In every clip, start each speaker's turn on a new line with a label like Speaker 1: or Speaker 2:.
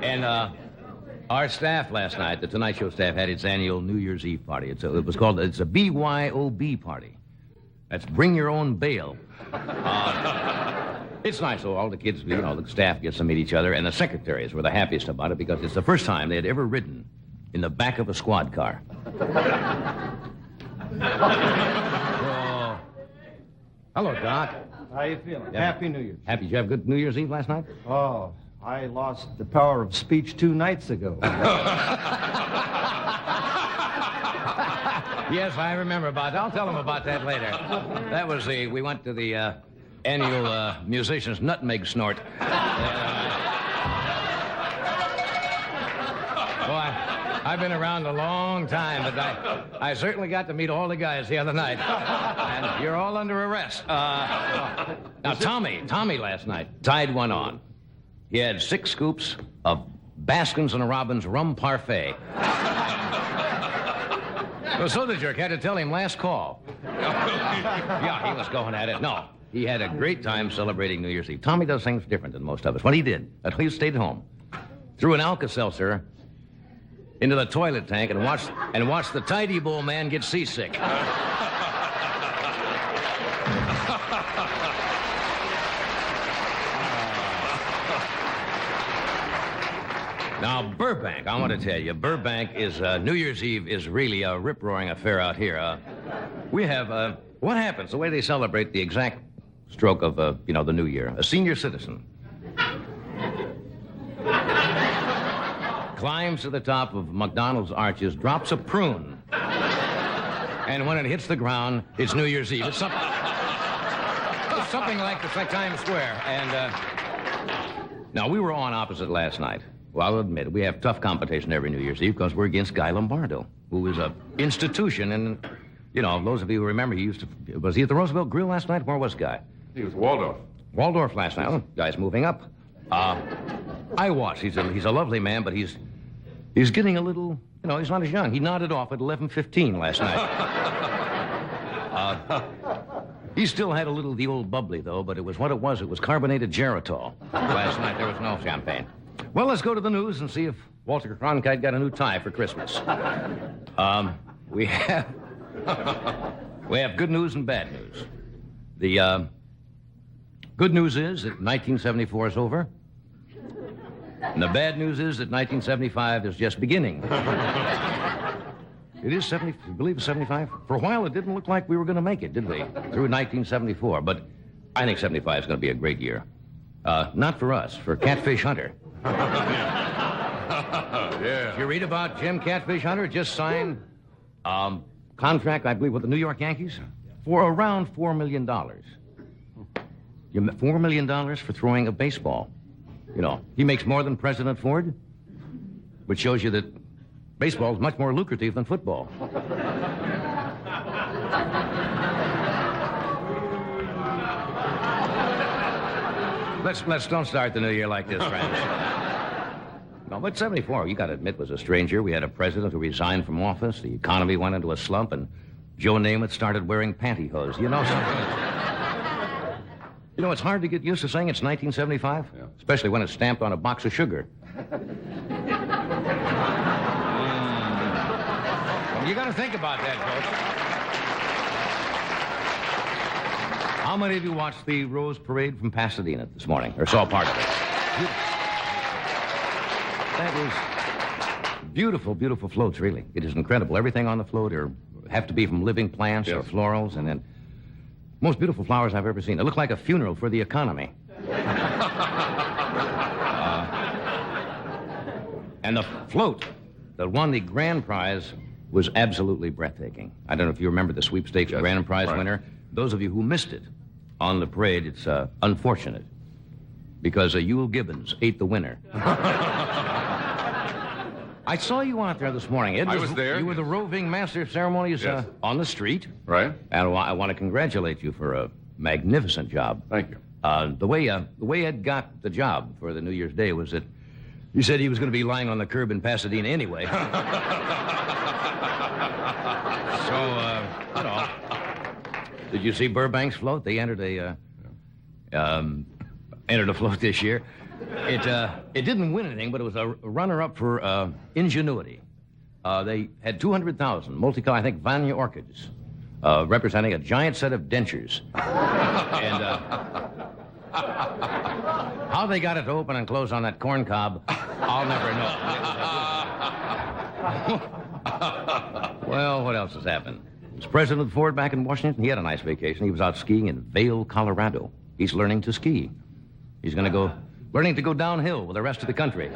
Speaker 1: And our staff last night, the Tonight Show staff, had its annual New Year's Eve party. It's a BYOB party. That's Bring Your Own Bail. It's nice, though. All the kids, the staff gets to meet each other, and the secretaries were the happiest about it because it's the first time they had ever ridden in the back of a squad car. Hello, Doc.
Speaker 2: How you feeling? Happy New Year's.
Speaker 1: Happy. Did you have a good New Year's Eve last night?
Speaker 2: Oh, I lost the power of speech 2 nights ago.
Speaker 1: Yes, I remember about that. I'll tell them about that later. That was we went to the annual musician's nutmeg snort. Boy, I've been around a long time, but I certainly got to meet all the guys the other night. And you're all under arrest. Now, Tommy last night tied one on. He had 6 scoops of Baskin's and Robbins rum parfait. Well, so the jerk had to tell him last call. Yeah, he was going at it. No, he had a great time celebrating New Year's Eve. Tommy does things different than most of us. What he did, at least stayed home, threw an Alka-Seltzer into the toilet tank and watched the tidy bowl man get seasick. Now, Burbank, I want to tell you, Burbank is, New Year's Eve is really a rip-roaring affair out here. We have, what happens, the way they celebrate the exact stroke of, the New Year. A senior citizen climbs to the top of McDonald's arches, drops a prune, and when it hits the ground, it's New Year's Eve. It's something like Times Square. And, now, we were on opposite last night. Well, I'll admit, we have tough competition every New Year's Eve because we're against Guy Lombardo, who is an institution. And, those of you who remember, was he at the Roosevelt Grill last night? Where was Guy?
Speaker 3: He was Waldorf.
Speaker 1: Waldorf last night. Oh, Guy's moving up. I watched. He's a lovely man, but he's getting a little, he's not as young. He nodded off at 11:15 last night. He still had a little of the old bubbly, though, but it was what it was. It was carbonated Geritol. Last night there was no champagne. Well, let's go to the news and see if Walter Cronkite got a new tie for Christmas. We have good news and bad news. The good news is that 1974 is over. And the bad news is that 1975 is just beginning. It is 70, you believe it's 75? For a while, it didn't look like we were going to make it, did we? Through 1974. But I think 75 is going to be a great year. Not for us, for Catfish Hunter.
Speaker 3: Yeah.
Speaker 1: Did you read about Jim Catfish Hunter? Just signed contract, I believe, with the New York Yankees for around $4 million. $4 million for throwing a baseball. He makes more than President Ford, which shows you that baseball is much more lucrative than football. Let's don't start the new year like this, friends. No, but 74, you got to admit, was a strange year. We had a president who resigned from office. The economy went into a slump, and Joe Namath started wearing pantyhose. It's hard to get used to saying it's 1975, especially when it's stamped on a box of sugar. You got to think about that, folks. How many of you watched the Rose Parade from Pasadena this morning, or saw part of it? That is beautiful, beautiful floats, really. It is incredible. Everything on the float have to be from living plants or florals, and then most beautiful flowers I've ever seen. It looked like a funeral for the economy. And the float that won the grand prize was absolutely breathtaking. I don't know if you remember the sweepstakes grand prize winner. Those of you who missed it on the parade, it's unfortunate because Ewell Gibbons ate the winner. I saw you out there this morning.
Speaker 3: I was there.
Speaker 1: You were the roving master of ceremonies on the street.
Speaker 3: Right.
Speaker 1: And I want to congratulate you for a magnificent job.
Speaker 3: Thank you.
Speaker 1: The way Ed got the job for the New Year's Day was that he said he was going to be lying on the curb in Pasadena anyway. Did you see Burbank's float? They entered a float this year. It didn't win anything, but it was a runner-up for ingenuity. They had 200,000 multicolored, I think, Vanya orchids, representing a giant set of dentures. And how they got it to open and close on that corn cob, I'll never know. Well, what else has happened? Was President Ford back in Washington? He had a nice vacation. He was out skiing in Vail, Colorado. He's learning to ski. He's going to go, learning to go downhill with the rest of the country.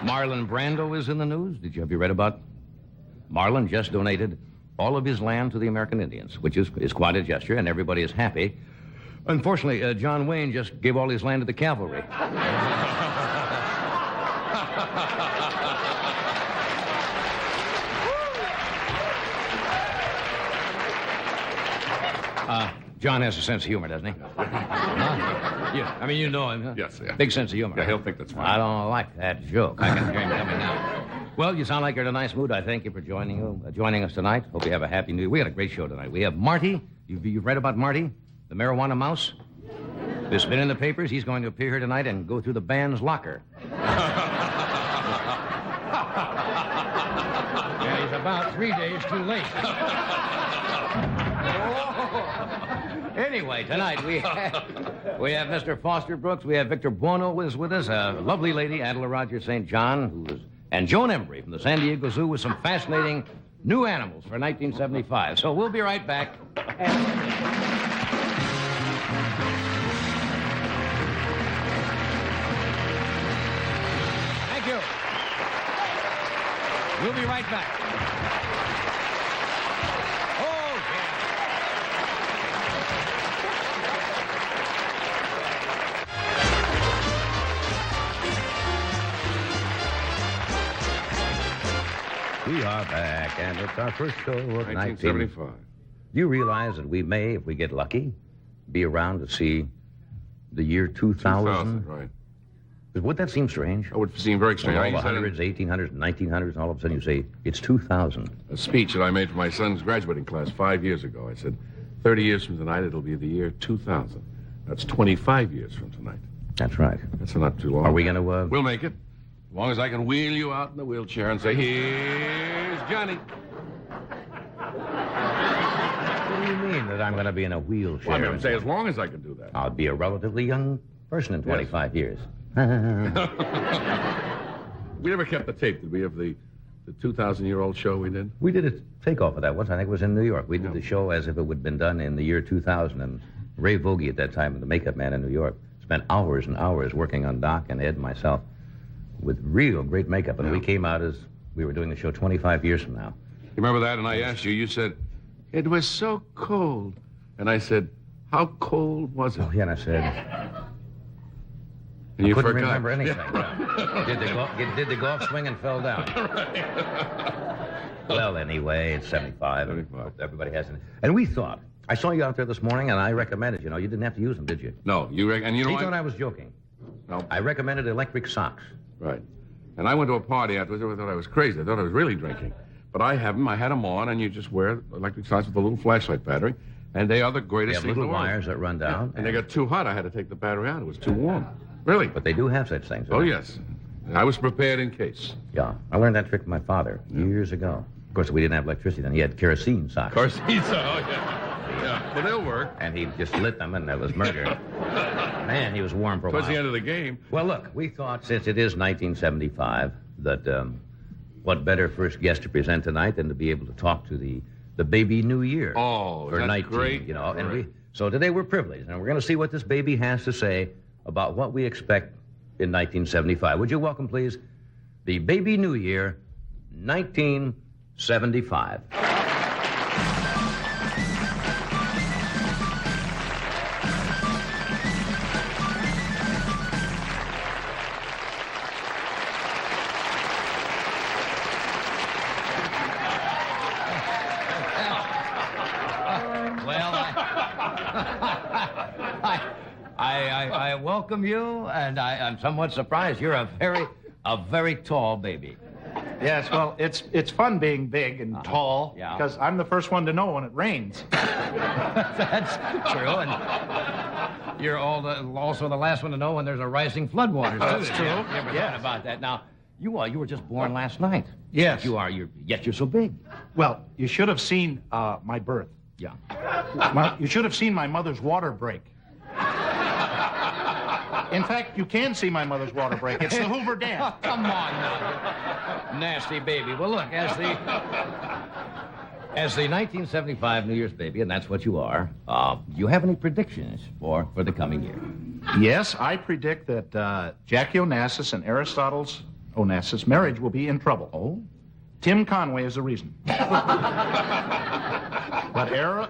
Speaker 1: Marlon Brando is in the news. Have you read about? Marlon just donated all of his land to the American Indians, which is quite a gesture, and everybody is happy. Unfortunately, John Wayne just gave all his land to the cavalry. John has a sense of humor, doesn't he? Yeah, I mean, you know him, huh?
Speaker 3: Yes, yeah.
Speaker 1: Big sense of humor.
Speaker 3: Yeah, he'll think that's fine.
Speaker 1: I don't like that joke. I can hear him coming now. Well, you sound like you're in a nice mood. I thank you for joining us tonight. Hope you have a happy New Year. We got a great show tonight. We have Marty. You've read about Marty, the marijuana mouse? It's been in the papers. He's going to appear here tonight and go through the band's locker. Yeah, he's about 3 days too late. Anyway, tonight we have Mr. Foster Brooks. We have Victor Buono is with us. A lovely lady, Adela Rogers St. John, and Joan Embery from the San Diego Zoo with some fascinating new animals for 1975. So we'll be right back. Thank you. We'll be right back. We are back, and it's our first show of
Speaker 3: 1975.
Speaker 1: Do you realize that we may, if we get lucky, be around to see the year 2000?
Speaker 3: Right.
Speaker 1: Would that seem strange?
Speaker 3: That would seem very strange.
Speaker 1: All the hundreds, 1800s, 1900s, and all of a sudden you say, it's 2000.
Speaker 3: A speech that I made for my son's graduating class 5 years ago. I said, 30 years from tonight, it'll be the year 2000. That's 25 years from tonight.
Speaker 1: That's right.
Speaker 3: That's not too long.
Speaker 1: Are we going to...
Speaker 3: We'll make it. As long as I can wheel you out in the wheelchair and say, here's Johnny.
Speaker 1: What do you mean that I'm going to be in a wheelchair?
Speaker 3: Well, I'm going to say as long as I can do that.
Speaker 1: I'll be a relatively young person in 25 years.
Speaker 3: We never kept the tape, did we, of the 2,000-year-old show we did?
Speaker 1: We did a takeoff of that once. I think it was in New York. We did the show as if it would have been done in the year 2000. And Ray Vogie at that time, the makeup man in New York, spent hours and hours working on Doc and Ed and myself with real great makeup. And we came out as we were doing the show 25 years from now.
Speaker 3: You remember that? And I asked you, you said, it was so cold. And I said, how cold was it?
Speaker 1: Oh, yeah, and I said...
Speaker 3: And you
Speaker 1: couldn't
Speaker 3: forgot.
Speaker 1: remember anything. Did the golf swing and fell down.
Speaker 3: Right.
Speaker 1: Well, anyway, it's 75.
Speaker 3: 75.
Speaker 1: Everybody has it. And we thought, I saw you out there this morning, and I recommended, you didn't have to use them, did you?
Speaker 3: No, and you know
Speaker 1: He
Speaker 3: what?
Speaker 1: thought I was joking.
Speaker 3: No.
Speaker 1: I recommended electric socks.
Speaker 3: Right. And I went to a party afterwards. I thought I was crazy. I thought I was really drinking. But I have them. I had them on, and you just wear electric socks with a little flashlight battery, and they are the
Speaker 1: They
Speaker 3: greatest
Speaker 1: have
Speaker 3: thing in the
Speaker 1: little
Speaker 3: world.
Speaker 1: wires that run down.
Speaker 3: And they got too hot. I had to take the battery out. It was too warm. Really?
Speaker 1: But they do have such things.
Speaker 3: Oh, yes. I was prepared in case.
Speaker 1: Yeah. I learned that trick from my father years ago. Of course, we didn't have electricity then. He had kerosene socks.
Speaker 3: Carson, oh, yeah. Yeah, well, they'll work.
Speaker 1: And he just lit them, and that was murder. Man, he was warm for a while.
Speaker 3: Towards the end of the game.
Speaker 1: Well, look, we thought since it is 1975 that what better first guest to present tonight than to be able to talk to the baby New Year.
Speaker 3: Oh,
Speaker 1: for
Speaker 3: that's
Speaker 1: 19,
Speaker 3: great.
Speaker 1: And so today we're privileged, and we're going to see what this baby has to say about what we expect in 1975. Would you welcome, please, the baby New Year, 1975. I welcome you, and I'm somewhat surprised. You're a very tall baby.
Speaker 2: Yes, well, it's fun being big and tall
Speaker 1: Yeah.
Speaker 2: because I'm the first one to know when it rains.
Speaker 1: That's true. And you're also the last one to know when there's a rising floodwaters, too.
Speaker 2: That's true.
Speaker 1: You ever
Speaker 2: Yes.
Speaker 1: thought about that? Now, you were just born last night.
Speaker 2: Yes.
Speaker 1: Yet you're so big.
Speaker 2: Well, you should have seen my birth.
Speaker 1: Yeah.
Speaker 2: You should have seen my mother's water break. In fact, you can see my mother's water break. It's the Hoover Dam.
Speaker 1: Oh, come on now. Nasty baby. Well, look, as the 1975 New Year's baby, and that's what you are, do you have any predictions for the coming year?
Speaker 2: Yes, I predict that Jackie Onassis and Aristotle's Onassis marriage will be in trouble.
Speaker 1: Oh?
Speaker 2: Tim Conway is the reason. But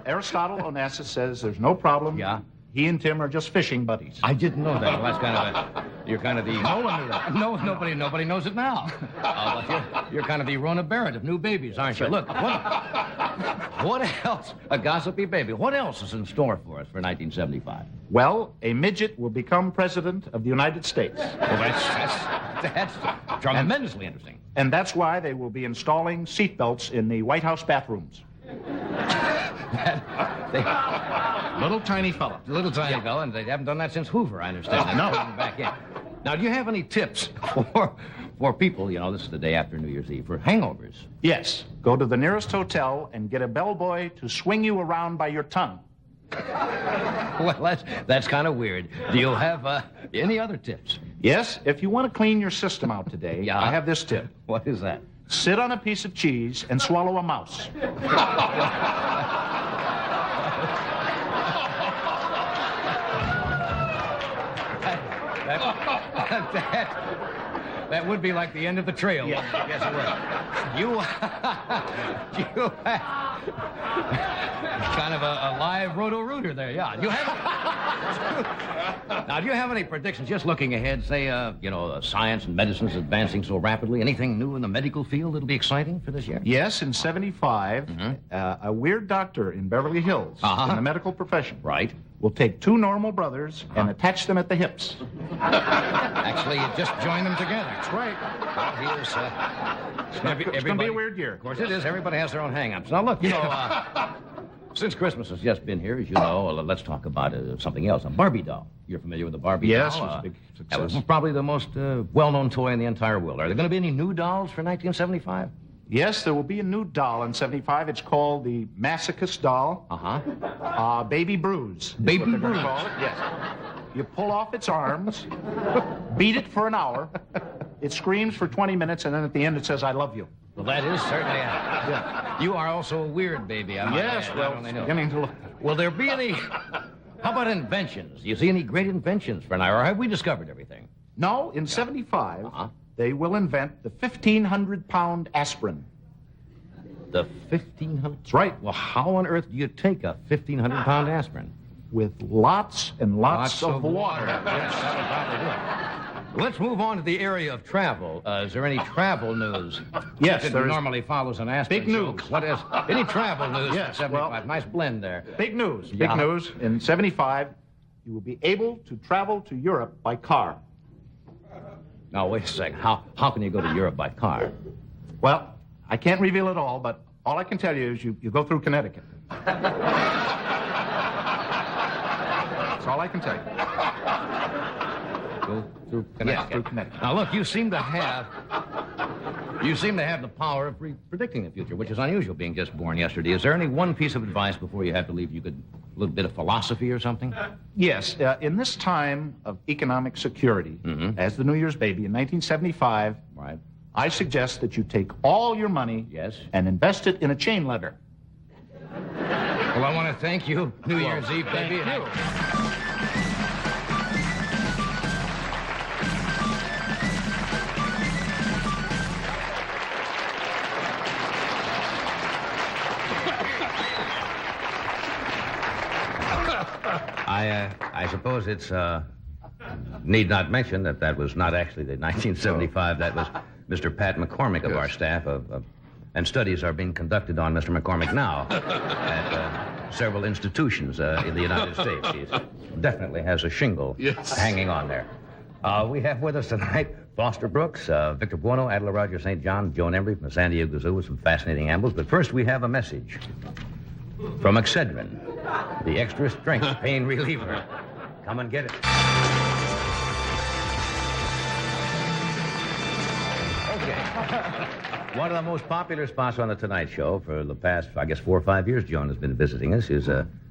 Speaker 2: Aristotle Onassis says there's no problem.
Speaker 1: Yeah.
Speaker 2: He and Tim are just fishing buddies.
Speaker 1: I didn't know that. Well, that's you're kind of the...
Speaker 2: No one knew that.
Speaker 1: No, nobody knows it now. But you're kind of the Rona Barrett of new babies, aren't you? Look, what else? A gossipy baby. What else is in store for us for 1975?
Speaker 2: Well, a midget will become president of the United States.
Speaker 1: Well, that's tremendously interesting.
Speaker 2: And that's why they will be installing seatbelts in the White House bathrooms. Little tiny fella.
Speaker 1: Little tiny fella, and they haven't done that since Hoover, I understand.
Speaker 2: No.
Speaker 1: Back in. Now, do you have any tips for people, this is the day after New Year's Eve, for hangovers?
Speaker 2: Yes. Go to the nearest hotel and get a bellboy to swing you around by your tongue.
Speaker 1: Well, that's kind of weird. Do you have any other tips?
Speaker 2: Yes. If you want to clean your system out today,
Speaker 1: Yeah.
Speaker 2: I have this tip.
Speaker 1: What is that?
Speaker 2: Sit on a piece of cheese and swallow a mouse.
Speaker 1: That would be like the end of the trail.
Speaker 2: Yeah.
Speaker 1: Yes, it would. You kind of a live roto-rooter there, yeah. Now, do you have any predictions, just looking ahead, say, science and medicine's advancing so rapidly, anything new in the medical field that'll be exciting for this year?
Speaker 2: Yes, in 75, a weird doctor in Beverly Hills, in the medical profession,
Speaker 1: Right.
Speaker 2: will take two normal brothers and attach them at the hips.
Speaker 1: Actually, you just join them together.
Speaker 2: That's right.
Speaker 1: Well, here's,
Speaker 2: It's going to be a weird year.
Speaker 1: Of course it is. Everybody has their own hang-ups. Now, look, since Christmas has just been here, as you know, let's talk about something else. A Barbie doll. You're familiar with the Barbie
Speaker 2: Yes,
Speaker 1: doll?
Speaker 2: it was a big
Speaker 1: That was
Speaker 2: success.
Speaker 1: probably the most well-known toy in the entire world. Are there going to be any new dolls for 1975?
Speaker 2: Yes, there will be a new doll in 75. It's called the Masochist doll.
Speaker 1: Uh-huh.
Speaker 2: Baby Bruise. is
Speaker 1: Baby
Speaker 2: what they're gonna
Speaker 1: Bruise.
Speaker 2: call it. Yes. You pull off its arms, beat it for an hour, it screams for 20 minutes, and then at the end it says, I love you.
Speaker 1: Well, that is certainly
Speaker 2: Yeah.
Speaker 1: You are also a weird baby. I might
Speaker 2: Yes,
Speaker 1: add.
Speaker 2: well,
Speaker 1: I only
Speaker 2: it's
Speaker 1: know.
Speaker 2: beginning to look.
Speaker 1: Will there be any... How about inventions? Do you see any great inventions for now, or have we discovered everything?
Speaker 2: No, in 75,
Speaker 1: Uh-huh.
Speaker 2: they will invent the 1,500-pound aspirin.
Speaker 1: The 1,500...
Speaker 2: That's right.
Speaker 1: Well, how on earth do you take a 1,500-pound aspirin?
Speaker 2: With lots and lots of water.
Speaker 1: Yes, that would probably do it. Let's move on to the area of travel. Is there any travel news?
Speaker 2: Yes,
Speaker 1: It
Speaker 2: there is.
Speaker 1: normally follows an aspirin.
Speaker 2: Big news.
Speaker 1: So what is any travel news?
Speaker 2: Yes,
Speaker 1: for 75?
Speaker 2: well-
Speaker 1: Nice blend there.
Speaker 2: Big news.
Speaker 1: Yeah.
Speaker 2: Big news. In 75, you will be able to travel to Europe by car.
Speaker 1: Now wait a second. How can you go to Europe by car?
Speaker 2: Well, I can't reveal it all, but all I can tell you is you go through Connecticut. That's all I can tell you.
Speaker 1: Go through Connecticut.
Speaker 2: through Connecticut.
Speaker 1: Now look, you seem to have the power of predicting the future, which is unusual, being just born yesterday. Is there any one piece of advice before you have to leave? A little bit of philosophy or something?
Speaker 2: Yes, in this time of economic security, as the New Year's baby in 1975,
Speaker 1: Right.
Speaker 2: I suggest that you take all your money
Speaker 1: Yes.
Speaker 2: and invest it in a chain letter.
Speaker 1: Well, I want to thank you, New Year's Eve, baby.
Speaker 2: Thank you.
Speaker 1: I suppose it's need not mention that was not actually the 1975. That was Mr. Pat McCormick of our staff, and studies are being conducted on Mr. McCormick now at several institutions in the United States. He definitely has a shingle hanging on there. We have with us tonight Foster Brooks, Victor Buono, Adela Roger St. John, Joan Embery from the San Diego Zoo with some fascinating animals. But first we have a message from Excedrin, the extra strength pain reliever. Come and get it. Okay. One of the most popular spots on The Tonight Show for the past, I guess, 4 or 5 years, Joan has been visiting us, is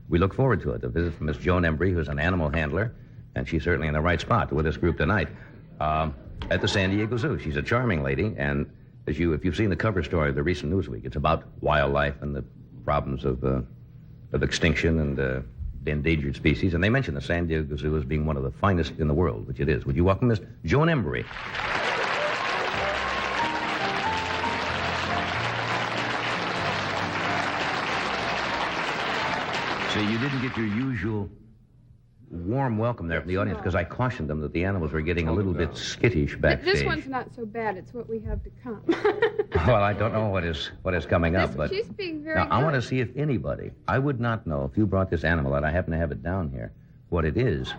Speaker 1: we look forward to it. A visit from Miss Joan Embery, who's an animal handler, and she's certainly in the right spot with this group tonight. At the San Diego Zoo. She's a charming lady, and if you've seen the cover story of the recent Newsweek, it's about wildlife and the problems of extinction and the endangered species, and they mention the San Diego Zoo as being one of the finest in the world, which it is. Would you welcome Miss Joan Embery? See, you didn't get your usual warm welcome there from the audience because I cautioned them that the animals were getting a little bit skittish backstage.
Speaker 4: This one's not so bad. It's what we have to come.
Speaker 1: Well, I don't know what is coming up, but
Speaker 4: she's being very
Speaker 1: now,
Speaker 4: good.
Speaker 1: I want to see if anybody. I would not know if you brought this animal out. I happen to have it down here, what it is,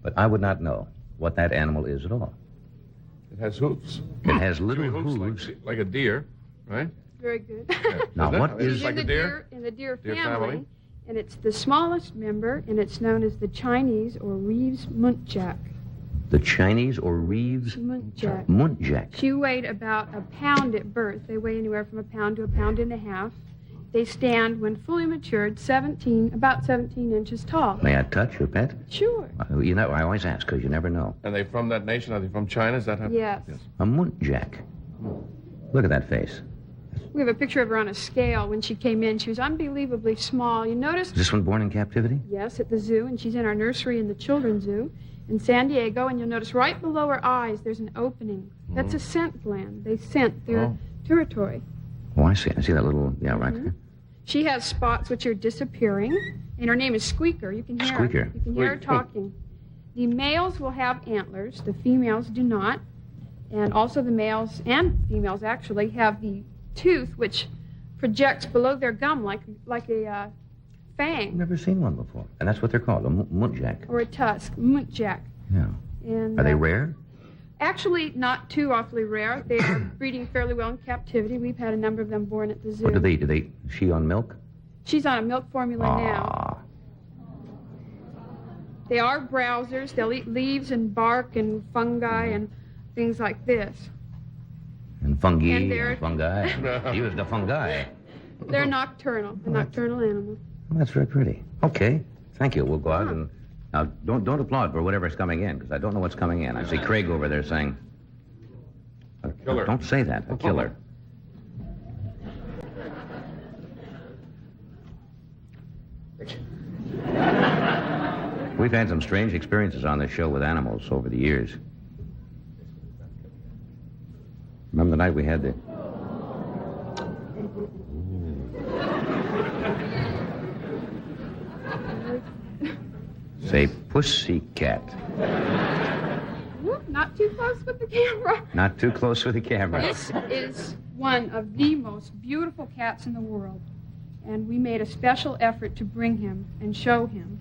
Speaker 1: but I would not know what that animal is at all.
Speaker 3: It has hooves.
Speaker 1: It has little hooves.
Speaker 3: Like a deer, right?
Speaker 4: Very good.
Speaker 3: Yeah.
Speaker 1: Now, what is
Speaker 4: She's
Speaker 3: like
Speaker 4: in
Speaker 3: a
Speaker 4: the
Speaker 3: deer?
Speaker 4: In the deer
Speaker 3: Deer
Speaker 4: family.
Speaker 3: family.
Speaker 4: And it's the smallest member, and it's known as the Chinese or Reeves muntjac.
Speaker 1: the Chinese or Reeves
Speaker 4: Muntjac.
Speaker 1: Muntjac?
Speaker 4: She weighed about a pound at birth. They weigh anywhere from a pound to a pound and a half. They stand, when fully matured, about 17 inches tall.
Speaker 1: May I touch your pet?
Speaker 4: Sure.
Speaker 1: You know, I always ask because you never know.
Speaker 3: Are they from that nation? Are they from China? Is that how?
Speaker 4: Yes.
Speaker 1: A Muntjac. Look at that face.
Speaker 4: We have a picture of her on a scale. When she came in, she was unbelievably small. You notice?
Speaker 1: Is this one born in captivity?
Speaker 4: Yes, at the zoo, and she's in our nursery in the children's zoo in San Diego, and you'll notice right below her eyes there's an opening. That's a scent gland. They scent their territory.
Speaker 1: Oh, I see. I see that little, right there.
Speaker 4: She has spots which are disappearing, and her name is Squeaker. You can hear
Speaker 1: Squeaker.
Speaker 4: her. You can hear her talking. The males will have antlers. The females do not. And also the males and females actually have the tooth which projects below their gum like a
Speaker 1: I've
Speaker 4: fang
Speaker 1: never seen one before. And that's what they're called, a Muntjac.
Speaker 4: or a tusk, muntjac.
Speaker 1: Yeah.
Speaker 4: And
Speaker 1: Are they rare?
Speaker 4: Actually, not too awfully rare. They are breeding fairly well in captivity. We've had a number of them born at the zoo.
Speaker 1: What do they eat? Is she on milk?
Speaker 4: She's on a milk formula now.
Speaker 1: Ah.
Speaker 4: They are browsers. They'll eat leaves and bark and fungi and things like this.
Speaker 1: And fungi,
Speaker 4: And they're-
Speaker 1: fungi. He was the fungi.
Speaker 4: They're nocturnal, a nocturnal animal.
Speaker 1: Well, that's very pretty. Okay. Thank you. We'll go out and... Now, don't applaud for whatever's coming in, because I don't know what's coming in. I see Craig over there saying... A
Speaker 3: killer.
Speaker 1: Don't say that. A killer. We've had some strange experiences on this show with animals over the years. Remember the night we had the... Say pussycat.
Speaker 4: Whoop, not too close with the camera.
Speaker 1: Not too close with the camera.
Speaker 4: This is one of the most beautiful cats in the world. And we made a special effort to bring him and show him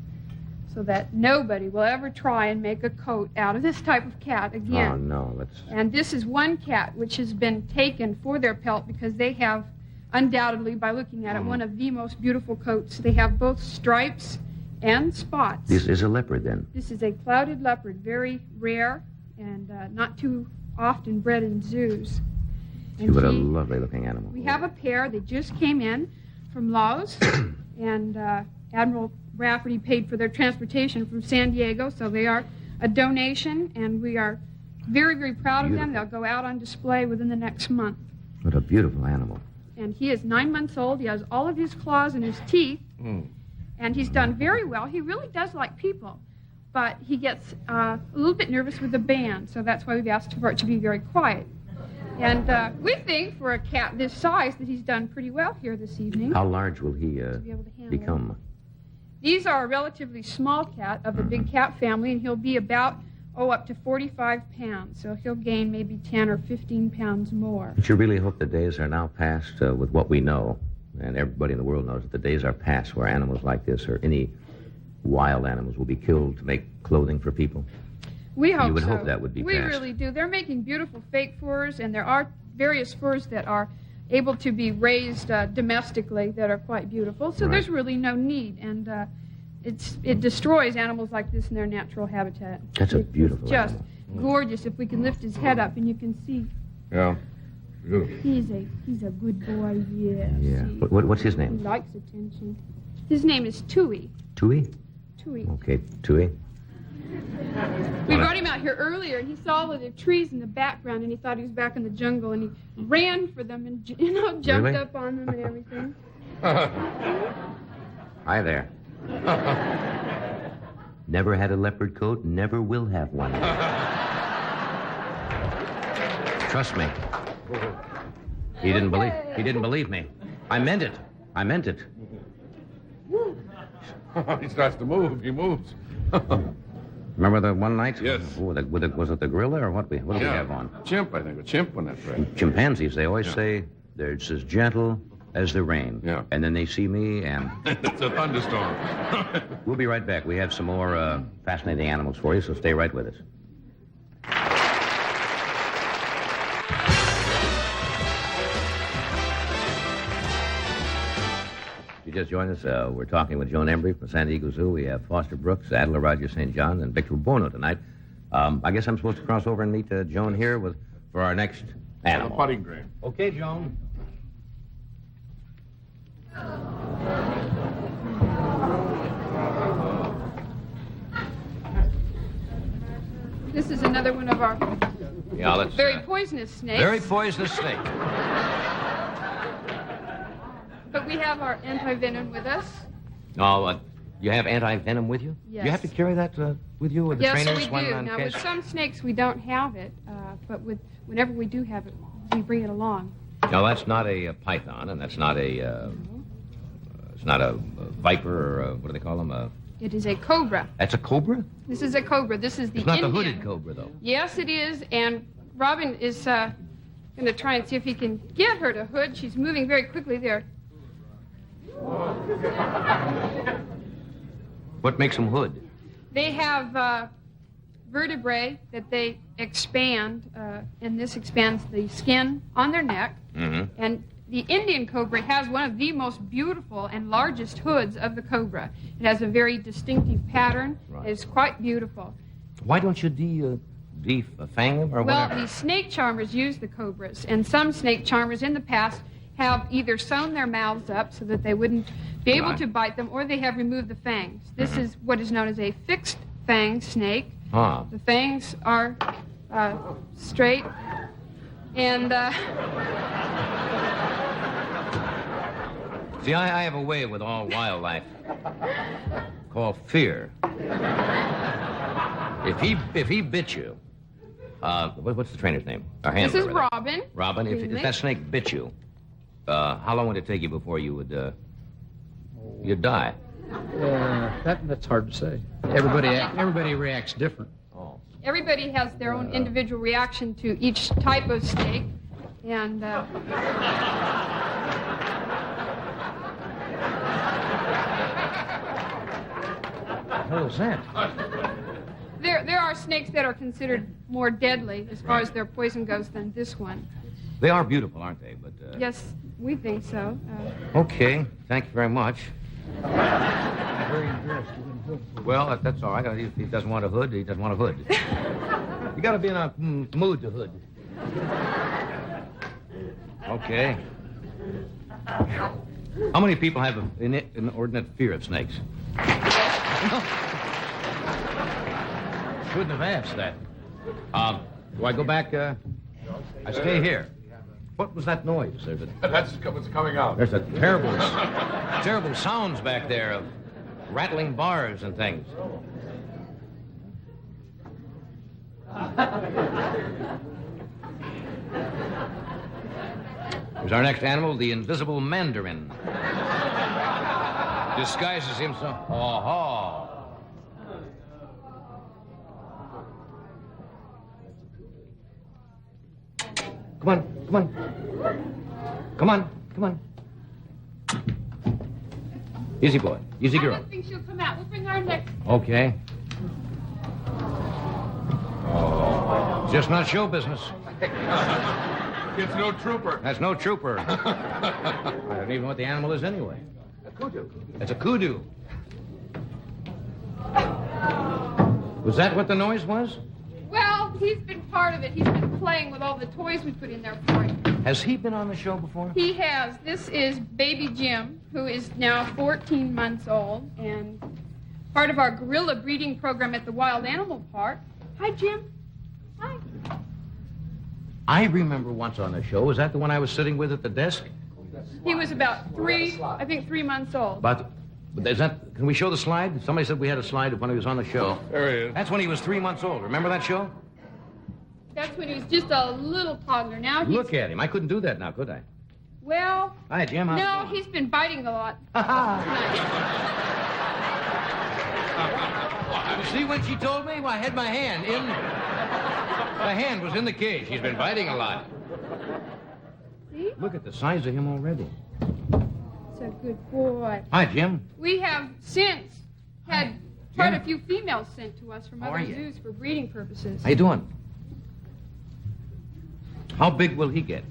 Speaker 4: so that nobody will ever try and make a coat out of this type of cat again.
Speaker 1: Oh, no. Let's...
Speaker 4: And this is one cat which has been taken for their pelt because they have, undoubtedly, by looking at it, one of the most beautiful coats. They have both stripes and spots.
Speaker 1: This is a leopard, then.
Speaker 4: This is a clouded leopard, very rare and not too often bred in zoos. And
Speaker 1: What a lovely-looking animal.
Speaker 4: we have a pair. They just came in from Laos, and Admiral Rafferty paid for their transportation from San Diego, so they are a donation, and we are very, very proud of them. They'll go out on display within the next month.
Speaker 1: What a beautiful animal.
Speaker 4: And he is 9 months old. He has all of his claws and his teeth, and he's done very well. He really does like people, but he gets a little bit nervous with the band, so that's why we've asked for it to be very quiet. And we think for a cat this size that he's done pretty well here this evening.
Speaker 1: How large will he
Speaker 4: be able to handle
Speaker 1: become?
Speaker 4: These are a relatively small cat of the big cat family, and he'll be about, up to 45 pounds. So he'll gain maybe 10 or 15 pounds more.
Speaker 1: But you really hope the days are now past with what we know, and everybody in the world knows that the days are past where animals like this or any wild animals will be killed to make clothing for people?
Speaker 4: We hope
Speaker 1: You would
Speaker 4: so.
Speaker 1: hope that would be
Speaker 4: We
Speaker 1: passed.
Speaker 4: really do. They're making beautiful fake furs, and there are various furs that are able to be raised domestically that are quite beautiful. So
Speaker 1: Right.
Speaker 4: there's really no need, and it destroys animals like this in their natural habitat.
Speaker 1: That's a
Speaker 4: It's
Speaker 1: beautiful
Speaker 4: just
Speaker 1: animal.
Speaker 4: gorgeous. If we can lift his head up, and you can see
Speaker 3: Yeah. Beautiful.
Speaker 4: he's a good boy. Yes.
Speaker 1: Yeah.
Speaker 4: He,
Speaker 1: What's his
Speaker 4: he
Speaker 1: name?
Speaker 4: likes attention. His name is Tui.
Speaker 1: Tui?
Speaker 4: Tui.
Speaker 1: Okay, Tui.
Speaker 4: We brought him out here earlier, and he saw all of the trees in the background, and he thought he was back in the jungle, and he ran for them and jumped
Speaker 1: Really?
Speaker 4: up on them and everything.
Speaker 1: Hi there. Never had a leopard coat, never will have one. Trust me. He didn't believe me. I meant it.
Speaker 3: He starts to move. He moves.
Speaker 1: Remember the one night?
Speaker 3: Yes.
Speaker 1: Oh, was it the gorilla or what did we have on?
Speaker 3: Chimp, I think. A chimp on that track.
Speaker 1: Chimpanzees, they always
Speaker 3: Yeah.
Speaker 1: say they're just as gentle as the rain.
Speaker 3: Yeah.
Speaker 1: And then they see me and
Speaker 3: It's a thunderstorm.
Speaker 1: we'll be right back. We have some more fascinating animals for you, so stay right with us. You just joined us. We're talking with Joan Embery from San Diego Zoo. We have Foster Brooks, Adela Roger St. John, and Victor Buono tonight. I guess I'm supposed to cross over and meet Joan here for our next
Speaker 3: The
Speaker 1: animal.
Speaker 3: putting green.
Speaker 1: Okay, Joan.
Speaker 4: This is another one of our
Speaker 1: Yeah, let's.
Speaker 4: very poisonous snakes.
Speaker 1: Very poisonous snake.
Speaker 4: But we have our anti-venom with us.
Speaker 1: Oh, you have anti-venom with you?
Speaker 4: Yes.
Speaker 1: You have to carry that with you with the
Speaker 4: Yes,
Speaker 1: trainers
Speaker 4: we
Speaker 1: when
Speaker 4: do.
Speaker 1: on
Speaker 4: Now,
Speaker 1: case?
Speaker 4: with some snakes, we don't have it, but whenever we do have it, we bring it along.
Speaker 1: No, that's not a python, and that's not a. It's not a viper or what do they call them?
Speaker 4: It is a cobra.
Speaker 1: That's a cobra.
Speaker 4: This is a cobra. This is the
Speaker 1: It's not
Speaker 4: Indian.
Speaker 1: the hooded cobra, though.
Speaker 4: Yes, it is, and Robin is going to try and see if he can get her to hood. She's moving very quickly there.
Speaker 1: What makes them hood?
Speaker 4: They have vertebrae that they expand, and this expands the skin on their neck.
Speaker 1: Mm-hmm.
Speaker 4: And the Indian cobra has one of the most beautiful and largest hoods of the cobra. It has a very distinctive pattern.
Speaker 1: Right.
Speaker 4: It's quite beautiful.
Speaker 1: Why don't you defang them or
Speaker 4: Well,
Speaker 1: whatever?
Speaker 4: the snake charmers use the cobras, and some snake charmers in the past have either sewn their mouths up so that they wouldn't be able
Speaker 1: Right.
Speaker 4: to bite them, or they have removed the fangs. This is what is known as a fixed fang snake.
Speaker 1: Huh.
Speaker 4: The fangs are straight, and
Speaker 1: See, I have a way with all wildlife called fear. If he bit you, what's the trainer's name? Our
Speaker 4: this
Speaker 1: handler,
Speaker 4: is
Speaker 1: rather.
Speaker 4: Robin.
Speaker 1: Robin, if
Speaker 4: Greenleaf.
Speaker 1: that snake bit you, how long would it take you before you would you'd die?
Speaker 5: That's hard to say. Everybody reacts different.
Speaker 1: Oh.
Speaker 4: Everybody has their own individual reaction to each type of snake, and
Speaker 1: What the hell is that?
Speaker 4: there are snakes that are considered more deadly as far as their poison goes than this one.
Speaker 1: They are beautiful, aren't they? But
Speaker 4: Yes, we think so.
Speaker 1: okay, thank you very much. Well, that's all right. If he doesn't want a hood, he doesn't want a hood. You got to be in a mood to hood. Okay. How many people have an inordinate fear of snakes? Shouldn't have asked that. Do I go back? I stay here. What was that noise?
Speaker 3: That's what's coming out.
Speaker 1: There's a terrible sounds back there of rattling bars and things. Here's our next animal, the invisible mandarin. Disguises himself. Oh-ho. Come on, come on. Come on, come on. Easy boy, easy
Speaker 4: I
Speaker 1: girl.
Speaker 4: don't think she'll come out. We'll bring our next.
Speaker 1: Okay. It's just not show business.
Speaker 3: It's no trooper.
Speaker 1: That's no trooper. I don't even know what the animal is anyway. A kudu. It's a kudu. Was that what the noise was?
Speaker 4: Well, he's been part of it. He's been playing with all the toys we put in there for him.
Speaker 1: Has he been on the show before?
Speaker 4: He has. This is baby Jim, who is now 14 months old and part of our gorilla breeding program at the Wild Animal Park. Hi, Jim. Hi.
Speaker 1: I remember once on the show. Was that the one I was sitting with at the desk?
Speaker 4: He was about 3 months old.
Speaker 1: But is that? Can we show the slide? Somebody said we had a slide of when he was on the show.
Speaker 3: There he is.
Speaker 1: That's when he was 3 months old. Remember that show?
Speaker 4: That's when he was just a little toddler. Now he's...
Speaker 1: Look at him. I couldn't do that now, could I?
Speaker 4: Well...
Speaker 1: Hi, Jim. How's it
Speaker 4: No,
Speaker 1: going?
Speaker 4: he's been biting a lot.
Speaker 1: You see when she told me? Well, I had my hand in... The hand was in the cage. He's been biting a lot.
Speaker 4: See?
Speaker 1: Look at the size of him already.
Speaker 4: He's a good boy.
Speaker 1: Hi, Jim.
Speaker 4: We have since had quite a few females sent to us from
Speaker 1: How
Speaker 4: other
Speaker 1: are you?
Speaker 4: zoos for breeding purposes.
Speaker 1: How you doing? How big will he get?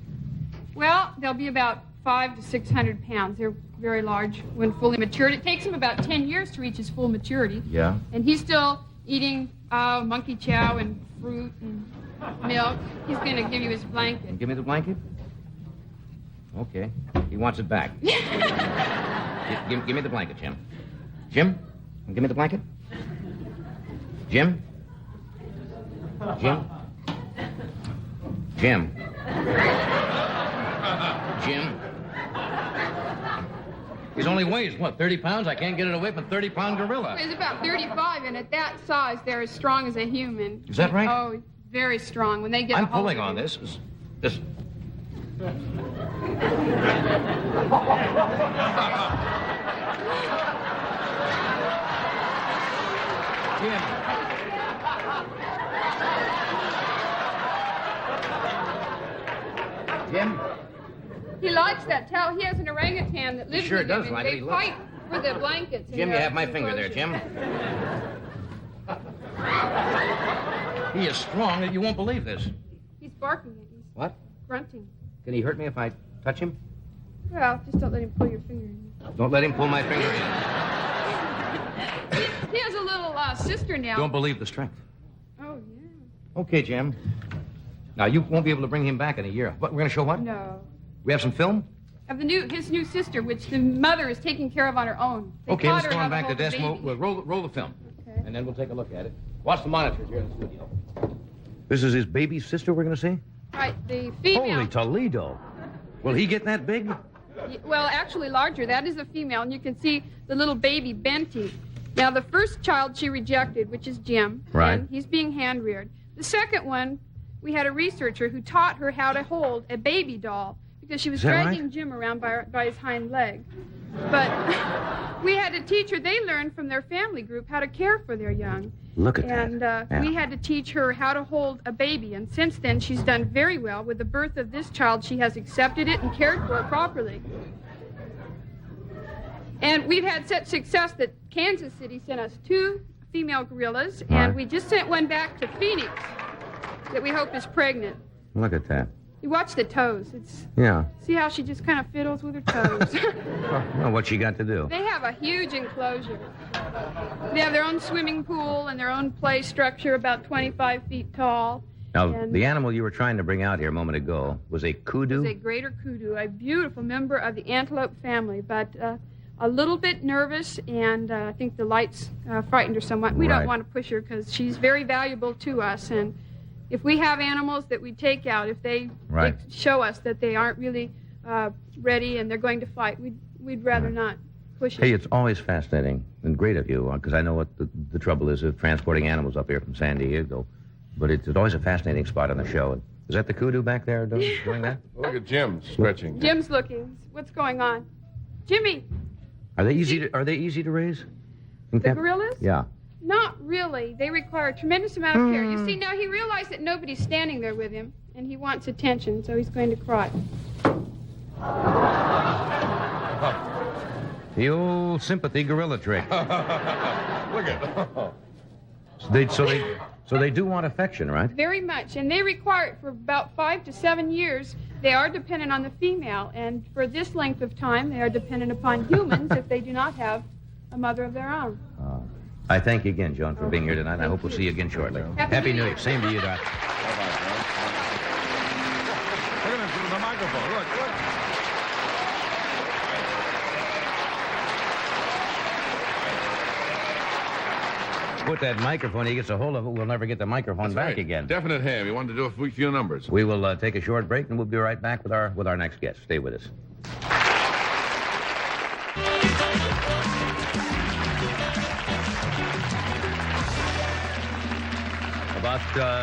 Speaker 4: Well, they'll be about 500 to 600 pounds. They're very large when fully matured. It takes him about 10 years to reach his full maturity.
Speaker 1: Yeah.
Speaker 4: And he's still eating monkey chow and fruit and milk. He's going to give you his blanket.
Speaker 1: Give me the blanket? Okay. He wants it back. give me the blanket, Jim. Jim? Give me the blanket. Jim? Jim? Jim? Jim? He only weighs, what, 30 pounds? I can't get it away from a 30-pound gorilla.
Speaker 4: He's about 35, and at that size, they're as strong as a human.
Speaker 1: Is that right?
Speaker 4: Oh, very strong. When they get
Speaker 1: I'm
Speaker 4: a hold
Speaker 1: pulling
Speaker 4: of
Speaker 1: on
Speaker 4: you.
Speaker 1: this. Jim. Jim?
Speaker 4: He likes that towel. He has an orangutan that lives
Speaker 1: Sure
Speaker 4: with
Speaker 1: does
Speaker 4: him,
Speaker 1: like
Speaker 4: and
Speaker 1: it.
Speaker 4: they
Speaker 1: He
Speaker 4: fight for the blankets. in
Speaker 1: Jim, you
Speaker 4: the
Speaker 1: have my finger there,
Speaker 4: enclosure.
Speaker 1: Jim. He is strong. You won't believe this.
Speaker 4: He's barking at you.
Speaker 1: What?
Speaker 4: Grunting.
Speaker 1: Can he hurt me if I touch him?
Speaker 4: Well, just don't let him pull your finger in.
Speaker 1: Don't let him pull my finger in.
Speaker 4: He has a little sister now.
Speaker 1: Don't believe the strength.
Speaker 4: Oh, yeah.
Speaker 1: Okay, Jim. Now, you won't be able to bring him back in a year. What, we're going to show what?
Speaker 4: No.
Speaker 1: We have some film?
Speaker 4: Of his new sister, which the mother is taking care of on her own. They
Speaker 1: Okay,
Speaker 4: taught
Speaker 1: let's
Speaker 4: her
Speaker 1: go
Speaker 4: how
Speaker 1: on back to
Speaker 4: hold the
Speaker 1: desk.
Speaker 4: baby.
Speaker 1: We'll roll the film.
Speaker 4: Okay.
Speaker 1: And then we'll take a look at it. Watch the monitors here in the studio. This is his baby sister we're going to see?
Speaker 4: Right, the female.
Speaker 1: Holy Toledo. Will he get that big?
Speaker 4: Well, actually larger. That is a female, and you can see the little baby Benty. Now, the first child she rejected, which is Jim.
Speaker 1: Right.
Speaker 4: And he's being hand-reared. The second one, we had a researcher who taught her how to hold a baby doll because she was
Speaker 1: Is that
Speaker 4: dragging
Speaker 1: right?
Speaker 4: Jim around by his hind leg. But we had to teach her. They learned from their family group how to care for their young.
Speaker 1: Look at
Speaker 4: And
Speaker 1: that. Yeah.
Speaker 4: we had to teach her how to hold a baby. And since then, she's done very well. With the birth of this child, she has accepted it and cared for it properly. And we've had such success that Kansas City sent us 2 female gorillas, and
Speaker 1: Right.
Speaker 4: we just sent one back to Phoenix that we hope is pregnant.
Speaker 1: Look at that.
Speaker 4: You watch the toes.
Speaker 1: Yeah.
Speaker 4: See how she just kind of fiddles with her toes.
Speaker 1: Well, what's she got to do?
Speaker 4: They have a huge enclosure. They have their own swimming pool and their own play structure, about 25 feet tall.
Speaker 1: Now,
Speaker 4: And
Speaker 1: the animal you were trying to bring out here a moment ago was a kudu?
Speaker 4: It's a greater kudu, a beautiful member of the antelope family, but a little bit nervous, and I think the lights frightened her somewhat. We
Speaker 1: Right.
Speaker 4: don't want to push her because she's very valuable to us, and if we have animals that we take out, if they
Speaker 1: Right.
Speaker 4: show us that they aren't really ready and they're going to fight, we'd rather not push it.
Speaker 1: Hey, it's always fascinating and great of you, because I know what the trouble is of transporting animals up here from San Diego. But it's always a fascinating spot on the show. Is that the kudu back there doing that?
Speaker 3: Look at Jim stretching.
Speaker 4: Jim's looking. What's going on? Jimmy,
Speaker 1: Are they easy to raise?
Speaker 4: the gorillas?
Speaker 1: Yeah.
Speaker 4: Not really. They require a tremendous amount of care. You see, now he realized that nobody's standing there with him, and he wants attention, so he's going to cry.
Speaker 1: The old sympathy gorilla trick.
Speaker 3: Look at
Speaker 1: So they do want affection, right?
Speaker 4: Very much, and they require it for about 5 to 7 years. They are dependent on the female, and for this length of time, they are dependent upon humans if they do not have a mother of their own.
Speaker 1: I thank you again, Joan, for being here tonight. I hope we'll see you again shortly. Happy New Year. Same to you, Doc.
Speaker 3: Bye-bye, John. Look at him through the microphone. Look.
Speaker 1: Put that microphone, he gets a hold of it, we'll never get the microphone
Speaker 3: That's
Speaker 1: back
Speaker 3: right.
Speaker 1: again.
Speaker 3: Definite ham. He wanted to do a few numbers.
Speaker 1: We will take a short break, and we'll be right back with our next guest. Stay with us. About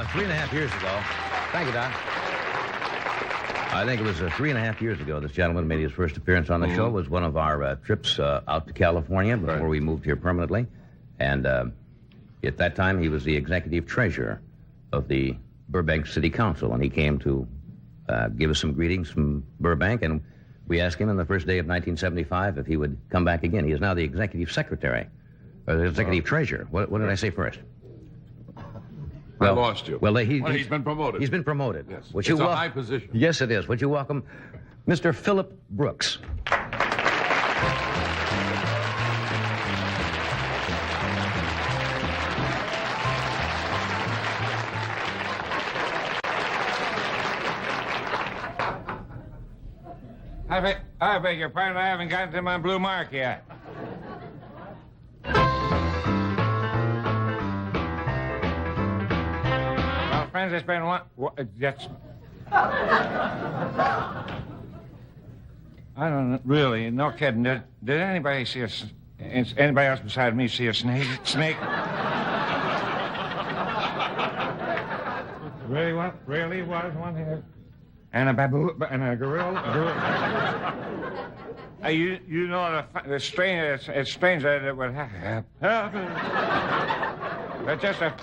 Speaker 1: 3.5 years ago. Thank you, Don. I think it was 3.5 years ago this gentleman made his first appearance on the show. It was one of our trips out to California before we moved here permanently. And at that time, he was the executive treasurer of the Burbank City Council, and he came to give us some greetings from Burbank, and we asked him on the first day of 1975 if he would come back again. He is now the executive secretary, or the executive treasurer. What did I say first?
Speaker 3: I lost you.
Speaker 1: Well,
Speaker 3: he's been promoted.
Speaker 1: He's been promoted.
Speaker 3: Yes.
Speaker 1: Would
Speaker 3: It's a high position.
Speaker 1: Yes, it is. Would you welcome Mr. Philip Brooks?
Speaker 6: I beg your pardon, I haven't gotten to my blue mark yet. Well, friends, it's been one... That's... I don't know, really, no kidding. Did anybody see anybody else beside me see a snake? Really was one here. And a baboon, and a gorilla. You know, it's strange that it would happen. But just a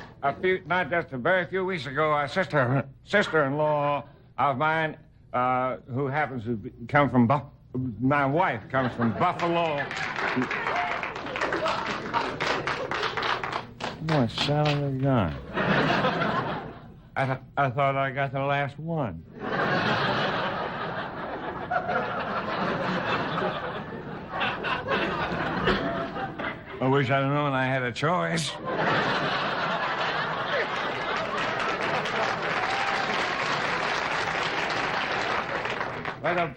Speaker 6: very few weeks ago, a sister-in-law of mine, who happens to come from my wife comes from Buffalo. What son of a gun? I thought I got the last one. I wish I'd known I had a choice. But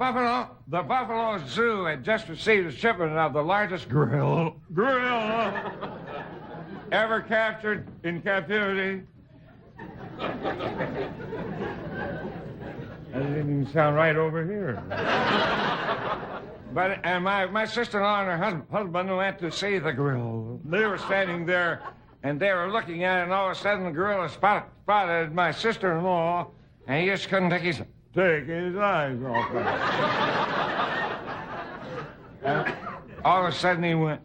Speaker 6: the Buffalo Zoo had just received a shipment of the largest gorilla ever captured in captivity. That didn't even sound right over here. And my sister-in-law and her husband went to see the gorilla. They were standing there, and they were looking at it, and all of a sudden the gorilla spotted my sister-in-law, and he just couldn't take his eyes off her. And all of a sudden he went.